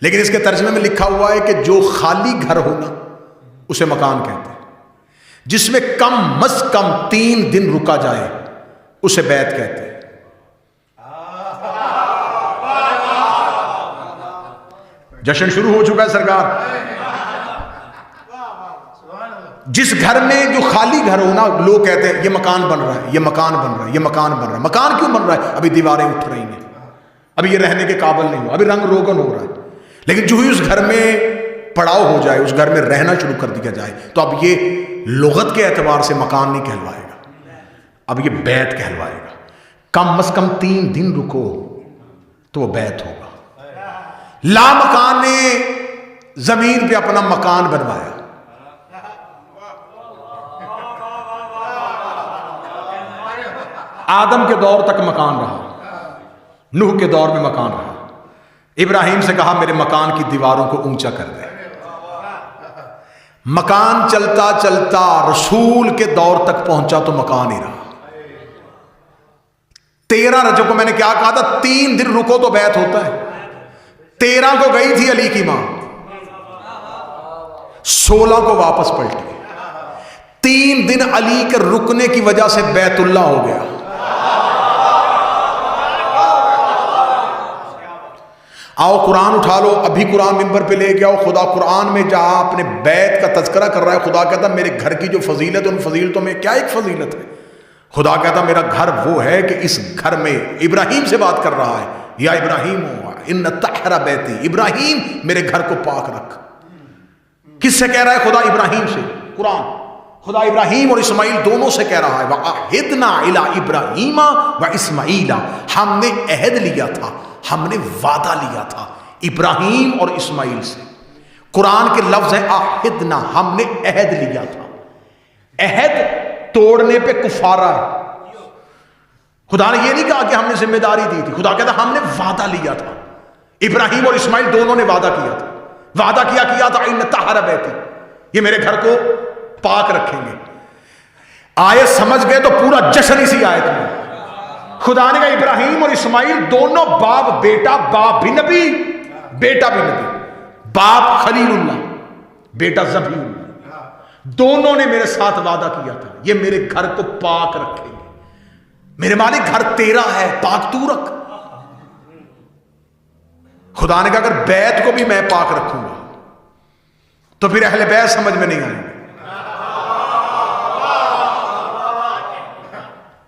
لیکن اس کے ترجمے میں لکھا ہوا ہے کہ جو خالی گھر ہونا اسے مکان کہتے ہیں، جس میں کم از کم 3 دن رکا جائے اسے بیت کہتے ہیں۔ جشن شروع ہو چکا ہے سرکار۔ جس گھر میں جو خالی گھر ہونا، لوگ کہتے ہیں یہ مکان بن رہا ہے، یہ مکان بن رہا ہے، یہ مکان بن رہا ہے۔ مکان کیوں بن رہا ہے؟ ابھی دیواریں اٹھ رہی ہیں، ابھی یہ رہنے کے قابل نہیں ہو، ابھی رنگ روگن ہو رہا ہے، لیکن جو ہی اس گھر میں پڑاؤ ہو جائے، اس گھر میں رہنا شروع کر دیا جائے، تو اب یہ لغت کے اعتبار سے مکان نہیں کہلوائے گا، اب یہ بیت کہلوائے گا۔ کم از کم 3 دن رکو تو وہ بیت ہوگا۔ لا مکان نے زمین پہ اپنا مکان بنوایا، آدم کے دور تک مکان رہا، نوح کے دور میں مکان رہا، ابراہیم سے کہا میرے مکان کی دیواروں کو اونچا کر دے۔ مکان چلتا چلتا رسول کے دور تک پہنچا تو مکان ہی رہا۔ 13 رجب کو میں نے کیا کہا تھا؟ 3 دن رکو تو بیت ہوتا ہے۔ 13 کو گئی تھی علی کی ماں، 16 کو واپس پلٹی۔ 3 دن علی کے رکنے کی وجہ سے بیت اللہ ہو گیا۔ آؤ قرآن اٹھا لو، ابھی قرآن ممبر پہ لے کے آؤ۔ خدا قرآن میں جہاں اپنے بیت کا تذکرہ کر رہا ہے، خدا کہتا میرے گھر کی جو فضیلت، ان فضیلتوں میں کیا ایک فضیلت ہے؟ خدا کہتا میرا گھر وہ ہے کہ اس گھر میں، ابراہیم سے بات کر رہا ہے، یا ابراہیم ان طہر بیتی، ابراہیم میرے گھر کو پاک رکھ۔ کس سے کہہ رہا ہے؟ خدا ابراہیم سے۔ قرآن خدا ابراہیم اور اسماعیل دونوں سے کہہ رہا ہے، وَعَهِدْنَا إِلَىٰ إِبْرَاهِيمَ وَإِسْمَعِيلَ، ہم نے عہد لیا تھا، ہم نے وعدہ لیا تھا ابراہیم اور اسماعیل سے۔ قرآن کے لفظ ہیں عہدنا، ہم نے عہد لیا تھا۔ عہد توڑنے پہ کفارہ ہے۔ خدا نے یہ نہیں کہا کہ ہم نے ذمہ داری دی تھی، خدا کہتا ہم نے وعدہ لیا تھا۔ ابراہیم اور اسماعیل دونوں نے وعدہ کیا تھا، وعدہ کیا تھا ان طہر بیتی، یہ میرے گھر کو پاک رکھیں گے۔ آیت سمجھ گئے تو پورا جشن اسی آیت میں۔ خدا نے کہا ابراہیم اور اسماعیل دونوں باپ بیٹا، باپ بھی نبی بیٹا بھی نبی، باپ خلیل اللہ بیٹا ذبیح اللہ، دونوں نے میرے ساتھ وعدہ کیا تھا یہ میرے گھر کو پاک رکھیں گے۔ میرے مالک گھر تیرا ہے، پاک تو رکھ۔ خدا نے کہا اگر بیت کو بھی میں پاک رکھوں گا تو پھر اہل بیت سمجھ میں نہیں آئیں گے۔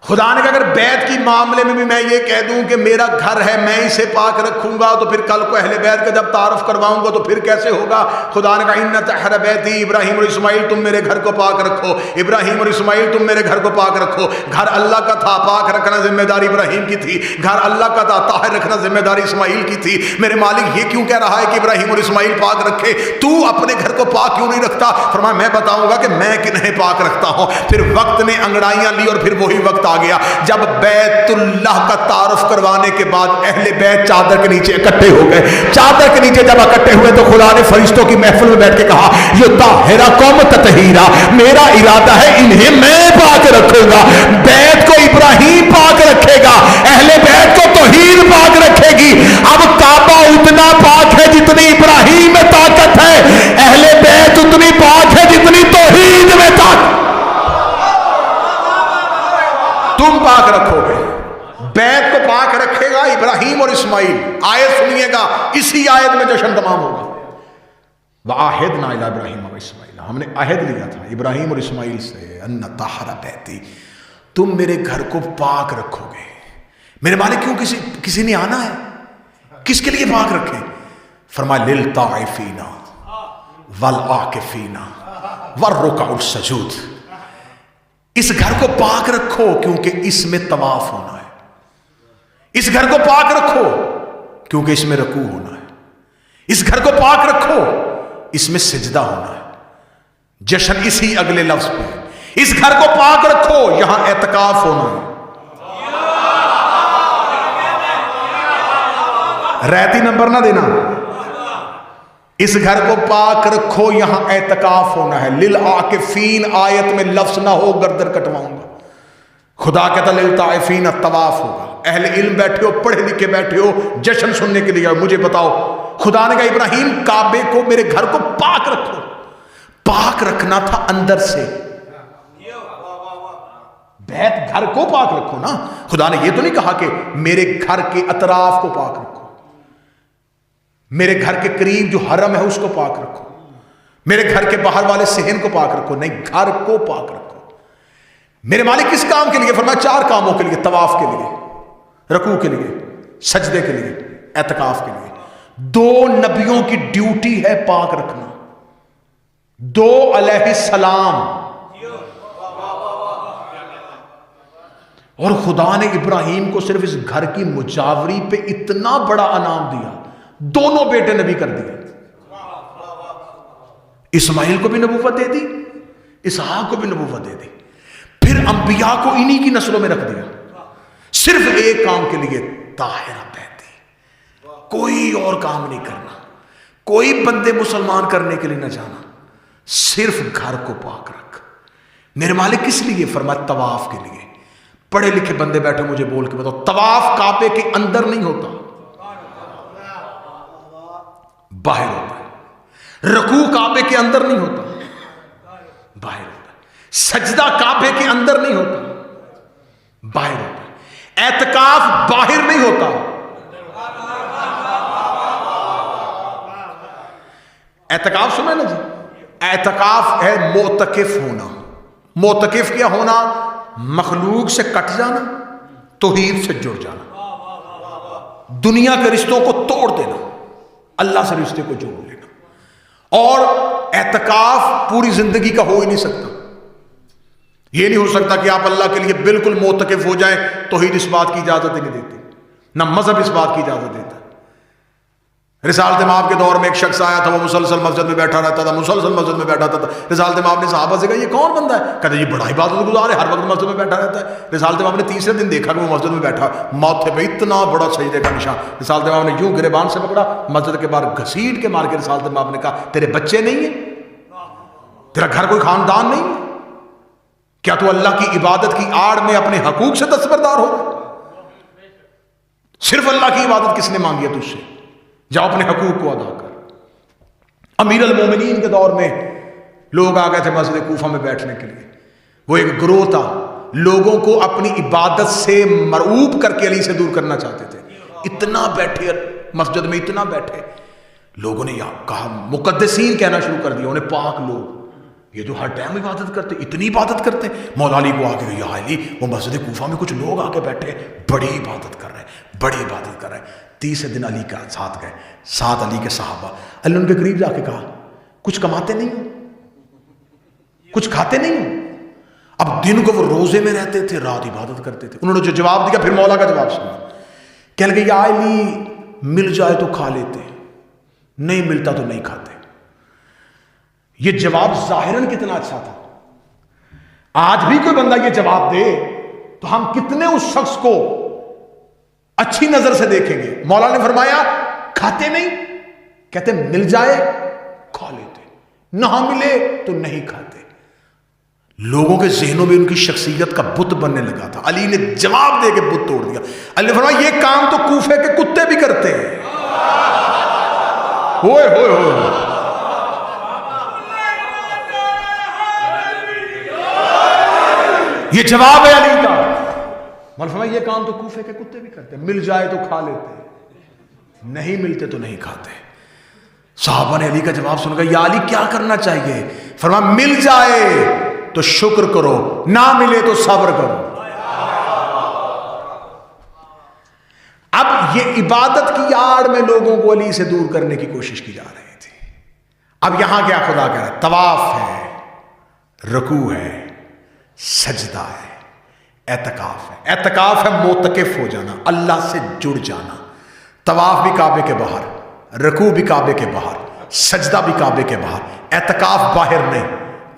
خدا نے کہا اگر بیت کی معاملے میں بھی میں یہ کہہ دوں کہ میرا گھر ہے میں اسے پاک رکھوں گا تو پھر کل کو اہل بیت کا جب تعارف کرواؤں گا تو پھر کیسے ہوگا؟ خدا نے کہا ان طہر بیتی، ابراہیم اور اسماعیل تم میرے گھر کو پاک رکھو، ابراہیم اور اسماعیل تم میرے گھر کو پاک رکھو۔ گھر اللہ کا تھا، پاک رکھنا ذمہ داری ابراہیم کی تھی، گھر اللہ کا تھا، طاہر رکھنا ذمہ داری اسماعیل کی تھی۔ میرے مالک یہ کیوں کہہ رہا ہے کہ ابراہیم اور اسماعیل پاک رکھے، تو اپنے گھر کو پاک کیوں نہیں رکھتا؟ فرمایا میں بتاؤں گا کہ میں کنہیں پاک رکھتا ہوں۔ پھر وقت نے انگڑائیاں لی اور پھر وہی وقت آ گیا جب بیت اللہ کا تعارف کروانے کے بعد اہل بیت چادر کے نیچے اکٹھے ہو گئے۔ چادر کے نیچے جب اکٹھے ہوئے تو خدا نے فرشتوں کی محفل میں بیٹھ کے کہا یطہرکم تطہیرا، میرا ارادہ ہے انہیں میں پاک رکھوں گا۔ بیت کو ابراہیم پاک رکھے گا، اہل بیت کو توحید پاک رکھے گی۔ اب کعبہ اتنا پاک ہے جتنی ابراہیم میں طاقت ہے، اہل بیت اتنی پاک ہے جتنی توحید میں طاقت۔ تم پاک رکھو گے، بیت کو پاک رکھے گا ابراہیم اور اسماعیل۔ آیت سنیے گا، اسی آیت میں جشن تمام ہوگا۔ وَعَاهِدْنَا إِلَىٰ إِبْرَاهِيمَ وَإِسْمَاعِيلَ، ہم نے عہد لیا تھا ابراہیم اور اسماعیل سے، أَنَّ طَهَّرَ بَيْتِي، تم میرے گھر کو پاک رکھو گے۔ میرے مالک کیوں کسی نے آنا ہے، کس کے لیے پاک رکھیں؟ فرمایا لِلْطَائِفِينَ وَالْعَاكِفِينَ وَالرُّكَعِ السُّجُودِ، اس گھر کو پاک رکھو کیونکہ اس میں طواف ہونا ہے، اس گھر کو پاک رکھو کیونکہ اس میں رکوع ہونا ہے، اس گھر کو پاک رکھو اس میں سجدہ ہونا ہے۔ جشن اسی اگلے لفظ پہ، اس گھر کو پاک رکھو یہاں اعتکاف ہونا ہے۔ ریتی نمبر نہ دینا، اس گھر کو پاک رکھو یہاں اعتکاف ہونا ہے۔ للعاکفین آیت میں لفظ نہ ہو گردن کٹواؤں گا۔ خدا کہتا للطائفین طواف ہوگا۔ اہل علم بیٹھے ہو، پڑھے لکھے بیٹھے ہو، جشن سننے کے لیے مجھے بتاؤ، خدا نے کہا ابراہیم کعبے کو، میرے گھر کو پاک رکھو۔ پاک رکھنا تھا اندر سے، بیت گھر کو پاک رکھو نا۔ خدا نے یہ تو نہیں کہا کہ میرے گھر کے اطراف کو پاک رکھو، میرے گھر کے قریب جو حرم ہے اس کو پاک رکھو، میرے گھر کے باہر والے صحن کو پاک رکھو، نہیں، گھر کو پاک رکھو۔ میرے مالک کس کام کے لیے؟ فرمایا 4 کاموں کے لیے، طواف کے لیے، رکوع کے لیے، سجدے کے لیے، اعتکاف کے لیے۔ 2 نبیوں کی ڈیوٹی ہے پاک رکھنا، 2 علیہ السلام، اور خدا نے ابراہیم کو صرف اس گھر کی مجاوری پہ اتنا بڑا انعام دیا، دونوں بیٹے نبی کر دیے۔ اسماعیل کو بھی نبوت دے دی، اسحاق کو بھی نبوت دے دی، پھر انبیاء کو انہی کی نسلوں میں رکھ دیا، صرف ایک کام کے لیے، طاہرہ بیتی، کوئی اور کام نہیں کرنا، کوئی بندے مسلمان کرنے کے لیے نہ جانا، صرف گھر کو پاک رکھ۔ میرے مالک کس لیے؟ فرمایا طواف کے لیے۔ پڑھے لکھے بندے بیٹھے مجھے بول کے بتاؤ، طواف کعبے کے اندر نہیں ہوتا، باہر ہوتا ہے۔ رکوع کعبے کے اندر نہیں ہوتا، باہر ہوتا ہے۔ سجدہ کعبے کے اندر نہیں ہوتا، باہر ہوتا ہے۔ اعتکاف باہر نہیں ہوتا، اعتکاف سنا نا جی، اعتکاف ہے معتکف ہونا۔ معتکف کیا ہونا؟ مخلوق سے کٹ جانا، توحید سے جڑ جانا، دنیا کے رشتوں کو توڑ دینا، اللہ سے رشتے کو جوڑ لینا۔ اور اعتکاف پوری زندگی کا ہو ہی نہیں سکتا۔ یہ نہیں ہو سکتا کہ آپ اللہ کے لیے بالکل معتکف ہو جائیں، توحید اس بات کی اجازت ہی نہیں دیتی، نہ مذہب اس بات کی اجازت دیتا۔ رسالت مآب کے دور میں ایک شخص آیا تھا، وہ مسلسل مسجد میں بیٹھا رہتا تھا، مسلسل مسجد میں بیٹھا تھا۔ رسالت مآب نے صحابہ سے کہا یہ کون بندہ ہے؟ کہتے یہ بڑا عبادت گزار ہے، ہر وقت مسجد میں بیٹھا رہتا ہے۔ رسالت مآب نے تیسرے دن دیکھا کہ وہ مسجد میں بیٹھا، ماتھے پہ اتنا بڑا سجدے کا نشان۔ رسالت مآب نے یوں گریبان سے پکڑا، مسجد کے باہر گھسیٹ کے مار کے رسالت مآب نے کہا تیرے بچے نہیں ہیں؟ تیرا گھر کوئی خاندان نہیں ہے؟ کیا تو اللہ کی عبادت کی آڑ میں اپنے حقوق سے دستبردار ہو؟ صرف اللہ کی عبادت کس نے مانگی ہے تجھ سے؟ جاؤ اپنے حقوق کو ادا کر۔ امیر المومنین کے دور میں لوگ آ گئے تھے مسجد کوفہ میں بیٹھنے کے لیے، وہ ایک گروہ تھا، لوگوں کو اپنی عبادت سے مرعوب کر کے علی سے دور کرنا چاہتے تھے۔ اتنا بیٹھے مسجد میں، اتنا بیٹھے، لوگوں نے کہا، مقدسین کہنا شروع کر دیا، انہیں پاک لوگ، یہ تو ہر ٹائم عبادت کرتے، اتنی عبادت کرتے. مولا علی کو آ کے یا علی وہ مسجد کوفہ میں کچھ لوگ آ کے بیٹھے بڑی عبادت کر رہے ہیں، بڑی عبادت کر رہے ہیں. تیسرے دن علی کا ساتھ گئے، ساتھ علی کے صحابہ. علی نے ان کے قریب جا کے کہا کچھ کماتے نہیں ہو، کچھ کھاتے نہیں ہو؟ اب دن کو وہ روزے میں رہتے تھے، رات عبادت کرتے تھے. انہوں نے جو جواب دیا پھر مولا کا جواب سنا. کہنے لگے یا علی مل جائے تو کھا لیتے، نہیں ملتا تو نہیں کھاتے. یہ جواب ظاہراً کتنا اچھا تھا. آج بھی کوئی بندہ یہ جواب دے تو ہم کتنے اس شخص کو اچھی نظر سے دیکھیں گے. مولا نے فرمایا کھاتے نہیں، کہتے مل جائے کھا لیتے، نہ ملے تو نہیں کھاتے. لوگوں کے ذہنوں میں ان کی شخصیت کا بت بننے لگا تھا. علی نے جواب دے کے بت توڑ دیا. علی نے فرمایا یہ کام تو کوفے کے کتے بھی کرتے ہیں. ہوئے ہوئے ہوئے یہ جواب ہے علی کا. مولا فرمایا یہ کام تو کوفے کے کتے بھی کرتے ہیں، مل جائے تو کھا لیتے، نہیں ملتے تو نہیں کھاتے. صحابہ نے علی کا جواب سن کر یا علی کیا کرنا چاہیے؟ فرمایا مل جائے تو شکر کرو، نہ ملے تو صبر کرو. اب یہ عبادت کی آڑ میں لوگوں کو علی سے دور کرنے کی کوشش کی جا رہی تھی. اب یہاں کیا خدا کہہ رہا ہے؟ طواف ہے، رکوع ہے، سجدہ ہے، اعتکاف ہے. اعتکاف ہے معتکف ہو جانا، اللہ سے جڑ جانا. طواف بھی کعبے کے باہر، رکوع بھی کعبے کے باہر، سجدہ بھی کعبے کے باہر. اعتکاف باہر نہیں،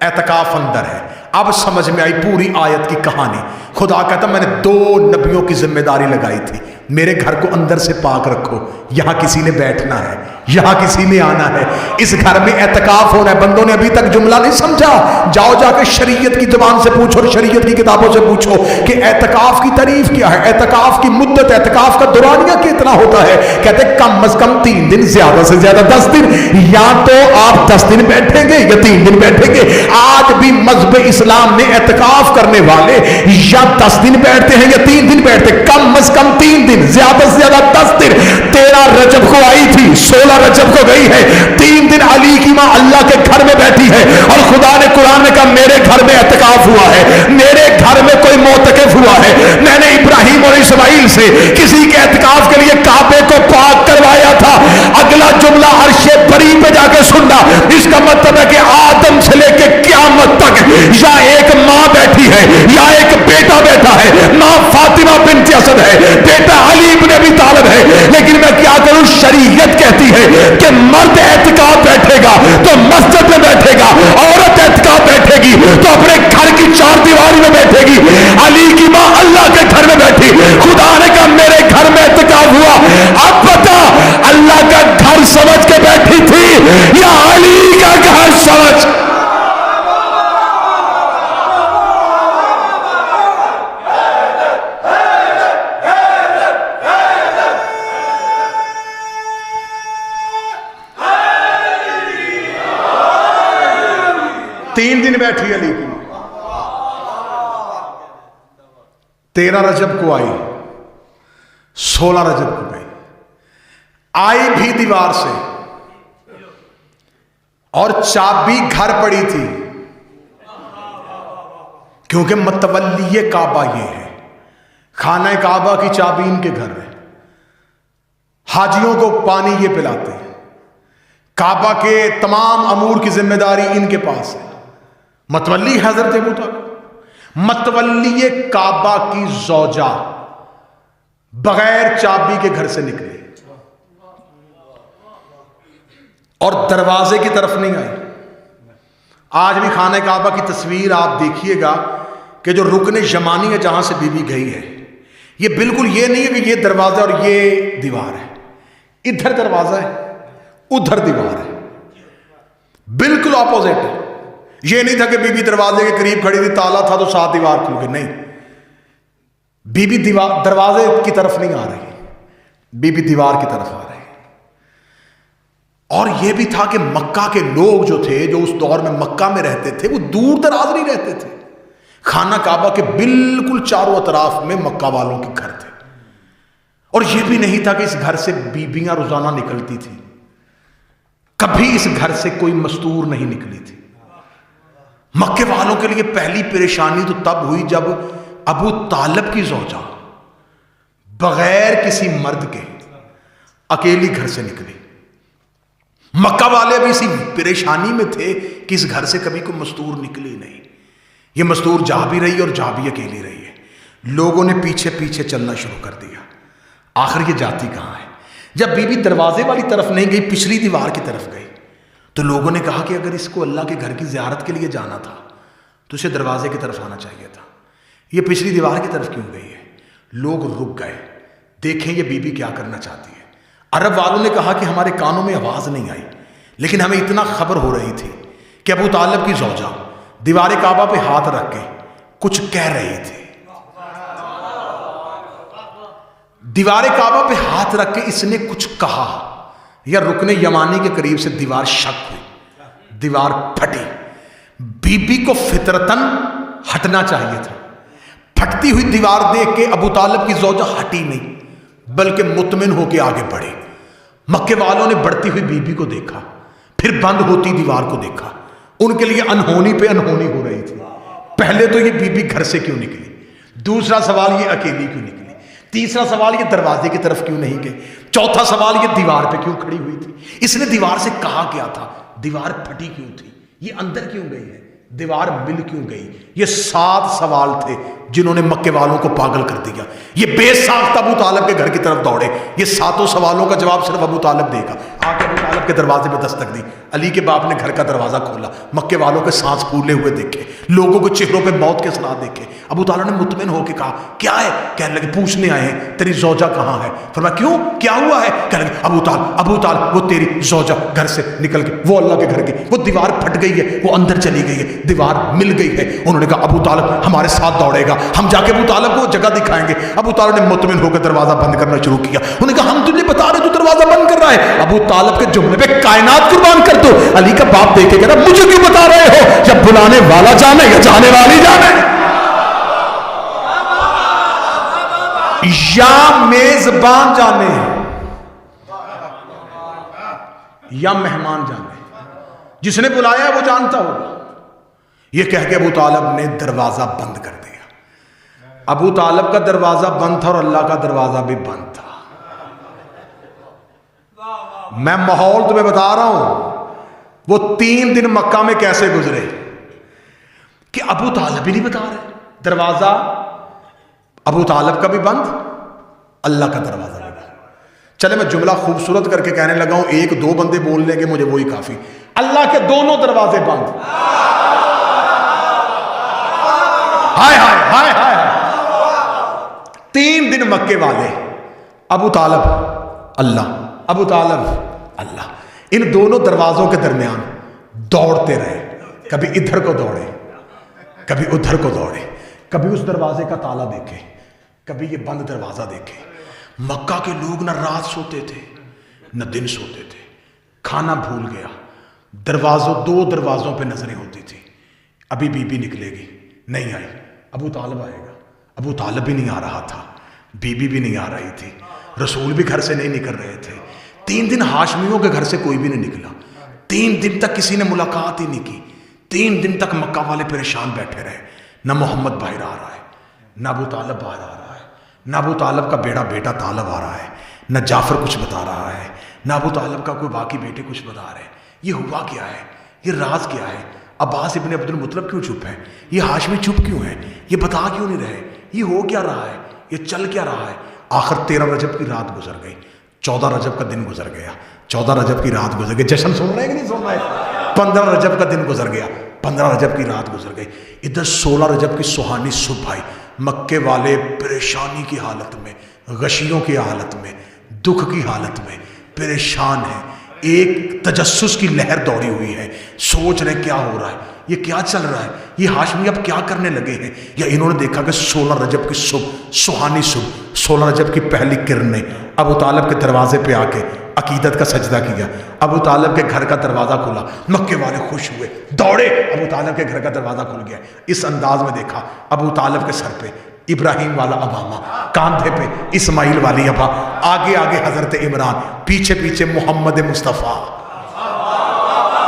اعتکاف اندر ہے. اب سمجھ میں آئی پوری آیت کی کہانی. خدا کہتا میں نے 2 نبیوں کی ذمہ داری لگائی تھی، میرے گھر کو اندر سے پاک رکھو، یہاں کسی نے بیٹھنا ہے، یہاں کسی نے آنا ہے، اس گھر میں اعتکاف ہونا ہے. بندوں نے ابھی تک جملہ نہیں سمجھا. جاؤ جا کے شریعت کی زبان سے پوچھو اور شریعت کی کتابوں سے پوچھو کہ اعتکاف کی تعریف کیا ہے، اعتکاف کی مدت، اعتکاف کا دورانیہ کتنا ہوتا ہے. کہتے کم از کم 3 دن، زیادہ سے زیادہ 10 دن. یا تو آپ 10 دن بیٹھیں گے یا 3 دن بیٹھیں گے. آج بھی مذہب اسلام میں اعتکاف کرنے والے یا 10 دن بیٹھتے ہیں یا 3 دن بیٹھتے ہیں. کم از کم 3 دن، زیادہ سے زیادہ 10 دن. 13 رجب کو آئی تھی، 16 رجب کو گئی ہے. 3 دن علی کی ماں اللہ کے گھر میں بیٹھی ہے اور خدا نے قرآن میں کہا میرے گھر میں اعتکاف ہوا ہے، میرے گھر میں کوئی معتکف ہوا ہے. میں نے ابراہیم اور اسماعیل سے کسی کے اعتکاف کے لیے کعبے کو پاک کروایا تھا. اگلا جملہ عرش بری پہ جا کے سننا. اس کا مطلب ہے کہ آدم سے لے کے قیامت تک یا ایک ماں بیٹھی ہے یا ایک بیٹا بیٹھا ہے. ماں فاطمہ بنت اسد ہے، بیٹا علی ابن ابی طالب ہے. لیکن میں کیا کروں، شریعت کہتی ہے کہ مرد اعتکاف بیٹھے گا تو مسجد میں بیٹھے گا، عورت اعتکاف بیٹھے گی تو اپنے گھر کی 4 دیواری میں بیٹھے گی. علی کی ماں اللہ کے گھر میں بیٹھی. خدا نے کہا میرے گھر میں اعتکاف ہوا. اب بتا اللہ کا گھر سمجھ کے بیٹھی تھی یا علی کا گھر سمجھ؟ تین دن بیٹھی علی کی. 13 رجب کو آئی، 16 رجب کو گئی. آئی بھی دیوار سے اور چابی گھر پڑی تھی، کیونکہ متولی کعبہ یہ ہے. خانہ کعبہ کی چابی ان کے گھر ہے. حاجیوں کو پانی یہ پلاتے ہیں. کعبہ کے تمام امور کی ذمہ داری ان کے پاس ہے. متولی حضرت ابو طالب. متولی کعبہ کی زوجہ بغیر چابی کے گھر سے نکلی اور دروازے کی طرف نہیں آئی. آج بھی خانہ کعبہ کی تصویر آپ دیکھیے گا کہ جو رکن یمانی ہے جہاں سے بی بی گئی ہے، یہ بالکل یہ نہیں ہے کہ یہ دروازہ اور یہ دیوار ہے. ادھر دروازہ ہے، ادھر دیوار ہے، بالکل اپوزٹ ہے. یہ نہیں تھا کہ بی بی دروازے کے قریب کھڑی تھی، تالا تھا تو ساتھ دیوار کھل گئی. نہیں، بی بی دروازے کی طرف نہیں آ رہی، بی بی دیوار کی طرف آ رہی. اور یہ بھی تھا کہ مکہ کے لوگ جو تھے، جو اس دور میں مکہ میں رہتے تھے، وہ دور دراز نہیں رہتے تھے. خانہ کعبہ کے بالکل چاروں اطراف میں مکہ والوں کے گھر تھے. اور یہ بھی نہیں تھا کہ اس گھر سے بیویاں روزانہ نکلتی تھی. کبھی اس گھر سے کوئی مستور نہیں نکلی تھی. مکے والوں کے لیے پہلی پریشانی تو تب ہوئی جب ابو طالب کی زوجہ بغیر کسی مرد کے اکیلی گھر سے نکلی. مکہ والے بھی اسی پریشانی میں تھے کہ اس گھر سے کبھی کوئی مستور نکلی نہیں. یہ مستور جا بھی رہی ہے اور جا بھی اکیلی رہی ہے. لوگوں نے پیچھے پیچھے چلنا شروع کر دیا. آخر یہ جاتی کہاں ہے؟ جب بی بی دروازے والی طرف نہیں گئی، پچھلی دیوار کی طرف گئی، تو لوگوں نے کہا کہ اگر اس کو اللہ کے گھر کی زیارت کے لیے جانا تھا تو اسے دروازے کی طرف آنا چاہیے تھا. یہ پچھلی دیوار کی طرف کیوں گئی ہے؟ لوگ رک گئے، دیکھیں یہ بی بی کیا کرنا چاہتی ہے. عرب والوں نے کہا کہ ہمارے کانوں میں آواز نہیں آئی، لیکن ہمیں اتنا خبر ہو رہی تھی کہ ابو طالب کی زوجہ دیوار کعبہ پہ ہاتھ رکھ کے کچھ کہہ رہی تھی. دیوار کعبہ پہ ہاتھ رکھ کے اس نے کچھ کہا، یا رکن یمانی کے قریب سے دیوار شک ہوئی، دیوار پھٹی. بی بی کو فطرتاً ہٹنا چاہیے تھا. پھٹتی ہوئی دیوار دیکھ کے ابو طالب کی زوجہ ہٹی نہیں بلکہ مطمئن ہو کے آگے بڑھی. مکے والوں نے بڑھتی ہوئی بی بی کو دیکھا، پھر بند ہوتی دیوار کو دیکھا. ان کے لیے انہونی پہ انہونی ہو رہی تھی. پہلے تو یہ بی بی گھر سے کیوں نکلی؟ دوسرا سوال یہ اکیلی کیوں نکلی؟ تیسرا سوال یہ دروازے کی طرف کیوں نہیں گئے؟ چوتھا سوال یہ دیوار پہ کیوں کھڑی ہوئی تھی؟ اس نے دیوار سے کہا کیا تھا؟ دیوار پھٹی کیوں تھی؟ یہ اندر کیوں گئی ہے؟ دیوار مل کیوں گئی؟ یہ 7 سوال تھے جنہوں نے مکے والوں کو پاگل کر دیا. یہ بے ساختہ ابو طالب کے گھر کی طرف دوڑے. یہ 7 سوالوں کا جواب صرف ابو طالب دے گا. آ کے ابو طالب کے دروازے پہ دستک دی. علی کے باپ نے گھر کا دروازہ کھولا. مکے والوں کے سانس پھولے ہوئے دیکھے، لوگوں کے چہروں پہ موت کے اثرات دیکھے. ابو طالب نے مطمئن ہو کے کہا کیا ہے؟ کہنے لگے پوچھنے آئے ہیں تیری زوجہ کہاں ہے. فرمایا کیوں، کیا ہوا ہے؟ کہنے لگے ابو طالب وہ تیری زوجہ گھر سے نکل کے وہ اللہ کے گھر کی وہ دیوار پھٹ گئی ہے، وہ اندر چلی گئی ہے، دیوار مل گئی ہے. انہوں نے کہا ابو طالب ہمارے ساتھ دوڑے گا، ہم جا کے ابو طالب کو جگہ دکھائیں گے. ابو طالب نے مطمئن ہو کے دروازہ بند کرنا شروع کیا. انہوں نے کہا ہم تجھے بتا رہے تو دروازہ بند کر رہا ہے. ابو طالب کے جملے پہ کائنات قربان کر دو. علی کا باپ دیکھ کے کہہ رہا مجھے کیوں بتا رہے ہو؟ جب بلانے والا جانے یا جانے والی جانے، یا میزبان جانے یا مہمان جانے، جس نے بلایا ہے وہ جانتا ہوگا. یہ کہہ کے ابو طالب نے دروازہ بند کر دیا. ابو طالب کا دروازہ بند تھا اور اللہ کا دروازہ بھی بند تھا. میں ماحول تمہیں بتا رہا ہوں. وہ 3 دن مکہ میں کیسے گزرے کہ ابو طالب بھی نہیں بتا رہے. دروازہ ابو طالب کا بھی بند، اللہ کا دروازہ بھی بند. چلے میں جملہ خوبصورت کر کے کہنے لگا ہوں، 1-2 بندے بول لیں گے مجھے وہی کافی. اللہ کے دونوں دروازے بند. ہائے ہائے ہائے ہائے. 3 دن مکے والے ابو طالب اللہ، ابو طالب اللہ، ان دونوں دروازوں کے درمیان دوڑتے رہے. کبھی ادھر کو دوڑے، کبھی ادھر کو دوڑے، کبھی اس دروازے کا تالا دیکھے، کبھی یہ بند دروازہ دیکھے. مکہ کے لوگ نہ رات سوتے تھے نہ دن سوتے تھے. کھانا بھول گیا. 2 دروازوں پہ نظریں ہوتی تھی. ابھی بی بی نکلے گی، نہیں آئی. ابو طالب آئے گا. ابو طالب بھی نہیں آ رہا تھا، بی بی بھی نہیں آ رہی تھی، رسول بھی گھر سے نہیں نکل رہے تھے. 3 دن ہاشمیوں کے گھر سے کوئی بھی نہیں نکلا. 3 دن تک کسی نے ملاقات ہی نہیں کی. 3 دن تک مکہ والے پریشان بیٹھے رہے. نہ محمد باہر آ رہا ہے، نہ ابو طالب باہر آ رہا ہے، نہ ابو طالب کا بیٹا طالب آ رہا ہے، نہ جعفر کچھ بتا رہا ہے، نہ ابو طالب کا کوئی باقی بیٹے کچھ بتا رہے ہیں. یہ ہوا کیا ہے؟ یہ راز کیا ہے؟ عباس ابن عبد المطلب کیوں چپ ہے؟ یہ ہاشمی چپ کیوں ہے؟ یہ بتا کیوں نہیں رہے؟ یہ ہو کیا رہا ہے؟ یہ چل کیا رہا ہے؟ آخر 13 رجب کی رات گزر گئی. 14 رجب کا دن گزر گیا. 14 رجب کی رات گزر گئی. جشن سن رہے ہیں کہ نہیں سن رہے؟ 15 رجب کا دن گزر گیا. 15 رجب کی رات گزر گئی. ادھر 16 رجب کی سہانی صبح آئی. مکے والے پریشانی کی حالت میں، غشیوں کی حالت میں، دکھ کی حالت میں پریشان ہیں. ایک تجسس کی لہر دوڑی ہوئی ہے. سوچ رہے کیا ہو رہا ہے، یہ کیا چل رہا ہے، یہ ہاشمی اب کیا کرنے لگے ہیں. یا انہوں نے دیکھا کہ 16 رجب کی صبح، سہانی صبح، 16 رجب کی پہلی کرنیں ابو طالب کے دروازے پہ آ کے عقیدت کا سجدہ کیا. ابو طالب کے گھر کا دروازہ کھلا. مکے والے خوش ہوئے، دوڑے. ابو طالب کے گھر کا دروازہ کھل گیا. اس انداز میں دیکھا ابو طالب کے سر پہ ابراہیم والا امامہ، کاندھے پہ اسماعیل والی ابا، آگے آگے حضرت عمران، پیچھے پیچھے محمد مصطفیٰ.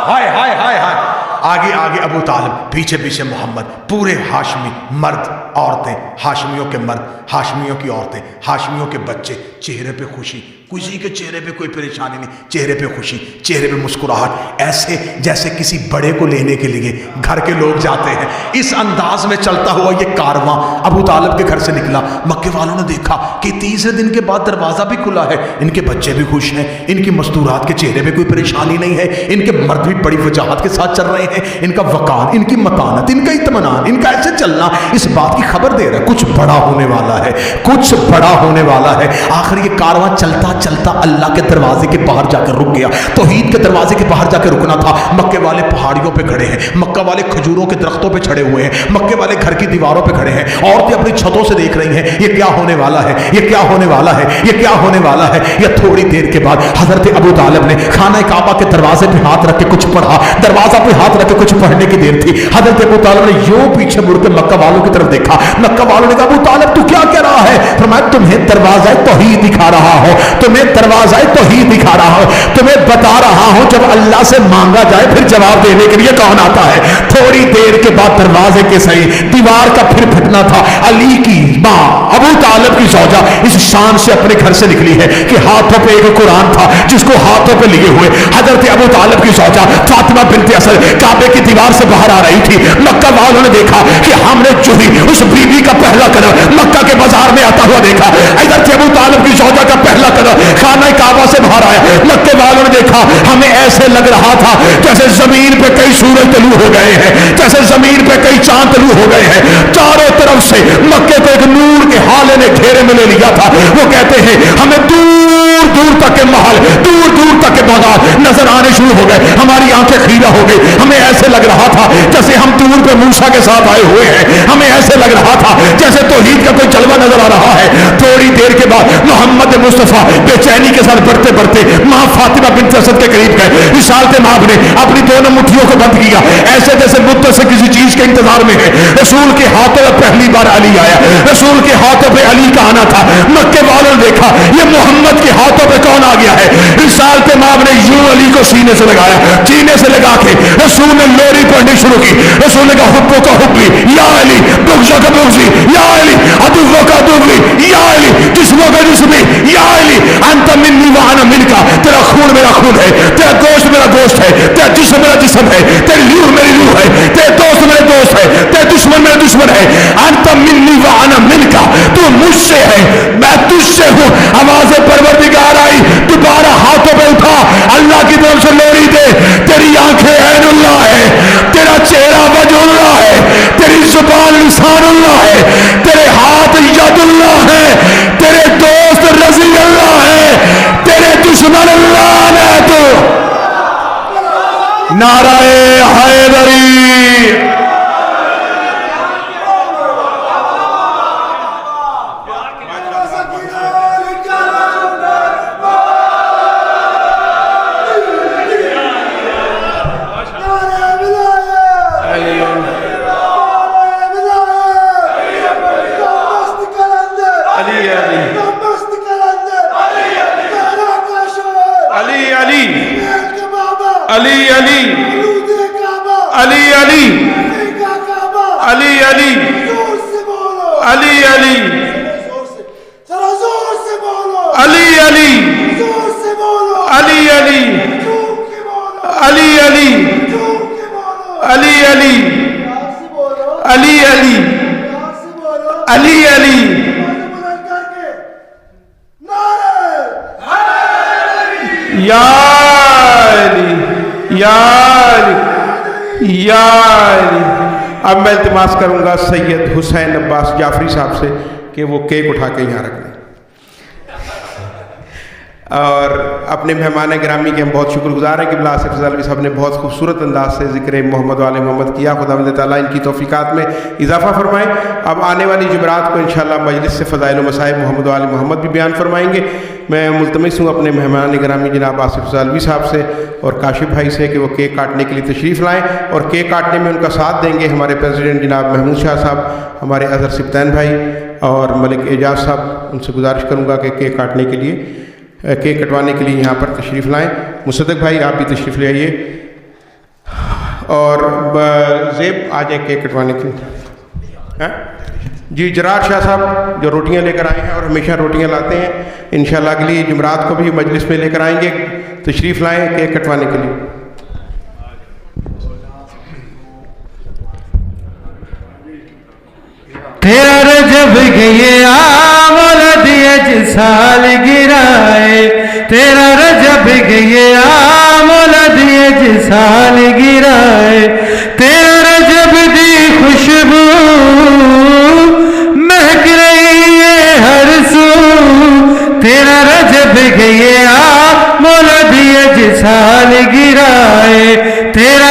ہائے ہائے ہائے ہائے. آگے آگے ابو طالب، پیچھے پیچھے محمد، پورے ہاشمی، مرد عورتیں، ہاشمیوں کے مرد، ہاشمیوں کی عورتیں، ہاشمیوں کے بچے، چہرے پہ خوشی، کسی کے چہرے پہ کوئی پریشانی نہیں، چہرے پہ خوشی، چہرے پہ مسکراہٹ، ایسے جیسے کسی بڑے کو لینے کے لیے گھر کے لوگ جاتے ہیں۔ اس انداز میں چلتا ہوا یہ کارواں ابو طالب کے گھر سے نکلا۔ مکے والوں نے دیکھا کہ تیسرے دن کے بعد دروازہ بھی کھلا ہے، ان کے بچے بھی خوش ہیں، ان کی مستورات کے چہرے پہ کوئی پریشانی نہیں ہے، ان کے مرد بھی بڑی وجاہت کے ساتھ چل رہے ہیں، ان کا وقار، ان کی متانت، ان کا اطمینان، ان کا ایسے چلنا اس بات کی خبر دے رہا ہے کچھ بڑا ہونے والا ہے، کچھ بڑا ہونے والا ہے۔ آخر یہ کارواں چلتا چلتا اللہ کے دروازے کے باہر جا کر رک گیا۔ توحید کے دروازے کے باہر جا کے رکنا تھا۔ مکے والے پہاڑیوں پہ کھڑے ہیں، مکہ والے کھجوروں کے درختوں پہ چڑھے ہوئے ہیں، مکے والے گھر کی دیواروں پہ کھڑے ہیں، عورتیں اپنی چھتوں سے دیکھ رہی ہیں یہ کیا ہونے والا ہے، یہ کیا ہونے والا ہے، یہ کیا ہونے والا ہے۔ یہ تھوڑی دیر کے بعد حضرت ابو طالب نے خانہ کعبہ کے دروازے پہ ہاتھ رکھ کے کچھ پڑھا، دروازہ پہ ہاتھ رکھ کے کچھ پڑھنے کی دیر تھی۔ حضرت ابو طالب نے یوں پیچھے مڑ کے مکہ والوں کی طرف دیکھا۔ مکہ والوں نے کہا ابو طالب تو کیا کہہ رہا ہے؟ فرمایا تمہیں دروازہ توحید دکھا رہا ہوں، تمہیں دروازہ توحید دکھا رہا ہوں، تمہیں بتا رہا ہوں جب اللہ سے مانگا جائے پھر جواب دینے کے لیے کون آتا ہے۔ تھوڑی دیر کے بعد دروازے کے صحیح دیوار کا پھر پھٹنا تھا۔ علی کی ماں ابو طالب کی زوجہ اس شان سے اپنے گھر سے نکلی ہے کہ ہاتھوں پہ ایک قرآن تھا جس کو ہاتھوں پہ لیے ہوئے حضرت ابو طالب کی زوجہ فاطمہ بنت اسد کعبے کی دیوار سے باہر آ رہی تھی۔ مکہ والوں نے دیکھا کہ ہم نے جو ہی اس بیوی کا پہلا قدم مکہ کے بازار میں آتا ہوا دیکھا، حضرت ابو طالب کی زوجہ کا پہلا قدم خانہ کعبہ سے باہر آیا۔ مکے والوں نے دیکھا، ہمیں ایسے لگ رہا تھا جیسے زمین پہ کئی سورج طلوع ہو گئے ہیں، جیسے زمین پہ کئی چاند طلوع ہو گئے ہیں۔ چاروں طرف سے مکے کو ایک نور کے حالے نے گھیرے میں لے لیا تھا۔ وہ کہتے ہیں ہمیں دور دور تک کے محل، دور دور تک کے بازار نظر آنے شروع ہو گئے، ہماری آنکھیں خیرہ ہو گئی۔ ہمیں ایسے لگ رہا تھا جیسے ہم دور پہ موسیٰ کے ساتھ آئے ہوئے ہیں، ہمیں ایسے لگ رہا تھا جیسے توحید کا کوئی جلوہ نظر آ رہا ہے۔ تھوڑی دیر کے بعد محمد مصطفیٰ بے چینی کے ساتھ بڑھتے بڑھتے ماں فاطمہ بنت اسد کے قریب گئے۔ رسالت مآب نے اپنی دونوں مٹھیوں کو بند کیا، ایسے جیسے مدت سے کسی چیز کے انتظار میں ہے۔ رسول کے ہاتھوں میں پہلی بار علی آیا، رسول کے ہاتھوں پہ علی کا آنا تھا۔ مکے والوں نے دیکھا یہ محمد کے ہاتھوں پہ کون آ گیا ہے۔ رسالت مآب نے یوں علی کو سینے سے لگایا، سینے سے لگا کے رسول نے لوری پڑھنی شروع کی۔ رسول نے کہا حبو کا حبی یا علی، بغضو کا بغضی یا علی، عدو کا عدوی یا علی، جسموں کا جسمی یا علی، انت منی وانا منکا، تیرا خون میرا خون ہے، تیرا گوشت میرا گوشت ہے، تیرا جسم میرا جسم ہے، تیری روح میری روح ہے، تیرے دوست میرے دوست ہے، تیرے دشمن میرے دشمن ہے۔ انت منی وانا منکا، تو مجھ سے ہے میں تجھ سے ہوں۔ آواز پروردگار آئی، دوبارہ ہاتھوں پہ اٹھا، اللہ کی طرف سے لوری دے، تیری آنکھیں عین اللہ ہے، تیرا چہرہ وجہ اللہ ہے، تیری زبان لسان اللہ ہے، تیرے ہاتھ ید اللہ ہے، تیرے دوست رضی اللہ ہے، تیرے دشمن اللہ نے تو نعرہ حیدری۔ اب میں التماس کروں گا سید حسین عباس جعفری صاحب سے کہ وہ کیک اٹھا کے یہاں رکھ دیں، اور اپنے مہمان گرامی کے ہم بہت شکر گزار ہیں کہ بلا آصف فضالوی صاحب نے بہت خوبصورت انداز سے ذکر محمد و آل محمد کیا۔ خداوند تعالیٰ ان کی توفیقات میں اضافہ فرمائے۔ اب آنے والی جمعرات کو انشاءاللہ مجلس سے فضائل و مصائب محمد و آل محمد بھی بیان فرمائیں گے۔ میں ملتمس ہوں اپنے مہمان گرامی جناب آصف فضالوی صاحب سے اور کاشف بھائی سے کہ وہ کیک کاٹنے کے لیے تشریف لائیں، اور کیک کاٹنے میں ان کا ساتھ دیں گے ہمارے پریزیڈنٹ جناب محمود شاہ صاحب، ہمارے اظہر سبطین بھائی اور ملک اعجاز صاحب۔ ان سے گزارش کروں گا کہ کیک کاٹنے کے لیے، کیک کٹوانے کے لیے یہاں پر تشریف لائیں۔ مصدق بھائی آپ بھی تشریف لے آئیے، اور زیب آ جائیں کیک کٹوانے کے لیے. جی جرار شاہ صاحب جو روٹیاں لے کر آئے ہیں اور ہمیشہ روٹیاں لاتے ہیں، انشاءاللہ اگلی جمعرات کو بھی مجلس میں لے کر آئیں گے. تشریف لائیں کیک کٹوانے کے لیے. تیرا رجب گیا مولد اج سال گرائے، تیرا رجب گیا مولد اج سال گرائے، تیرا رجب دی خوشبو مہک رہی ہے ہر سو، تیرا رجب گیا مولد اج سال گرائے، تیرا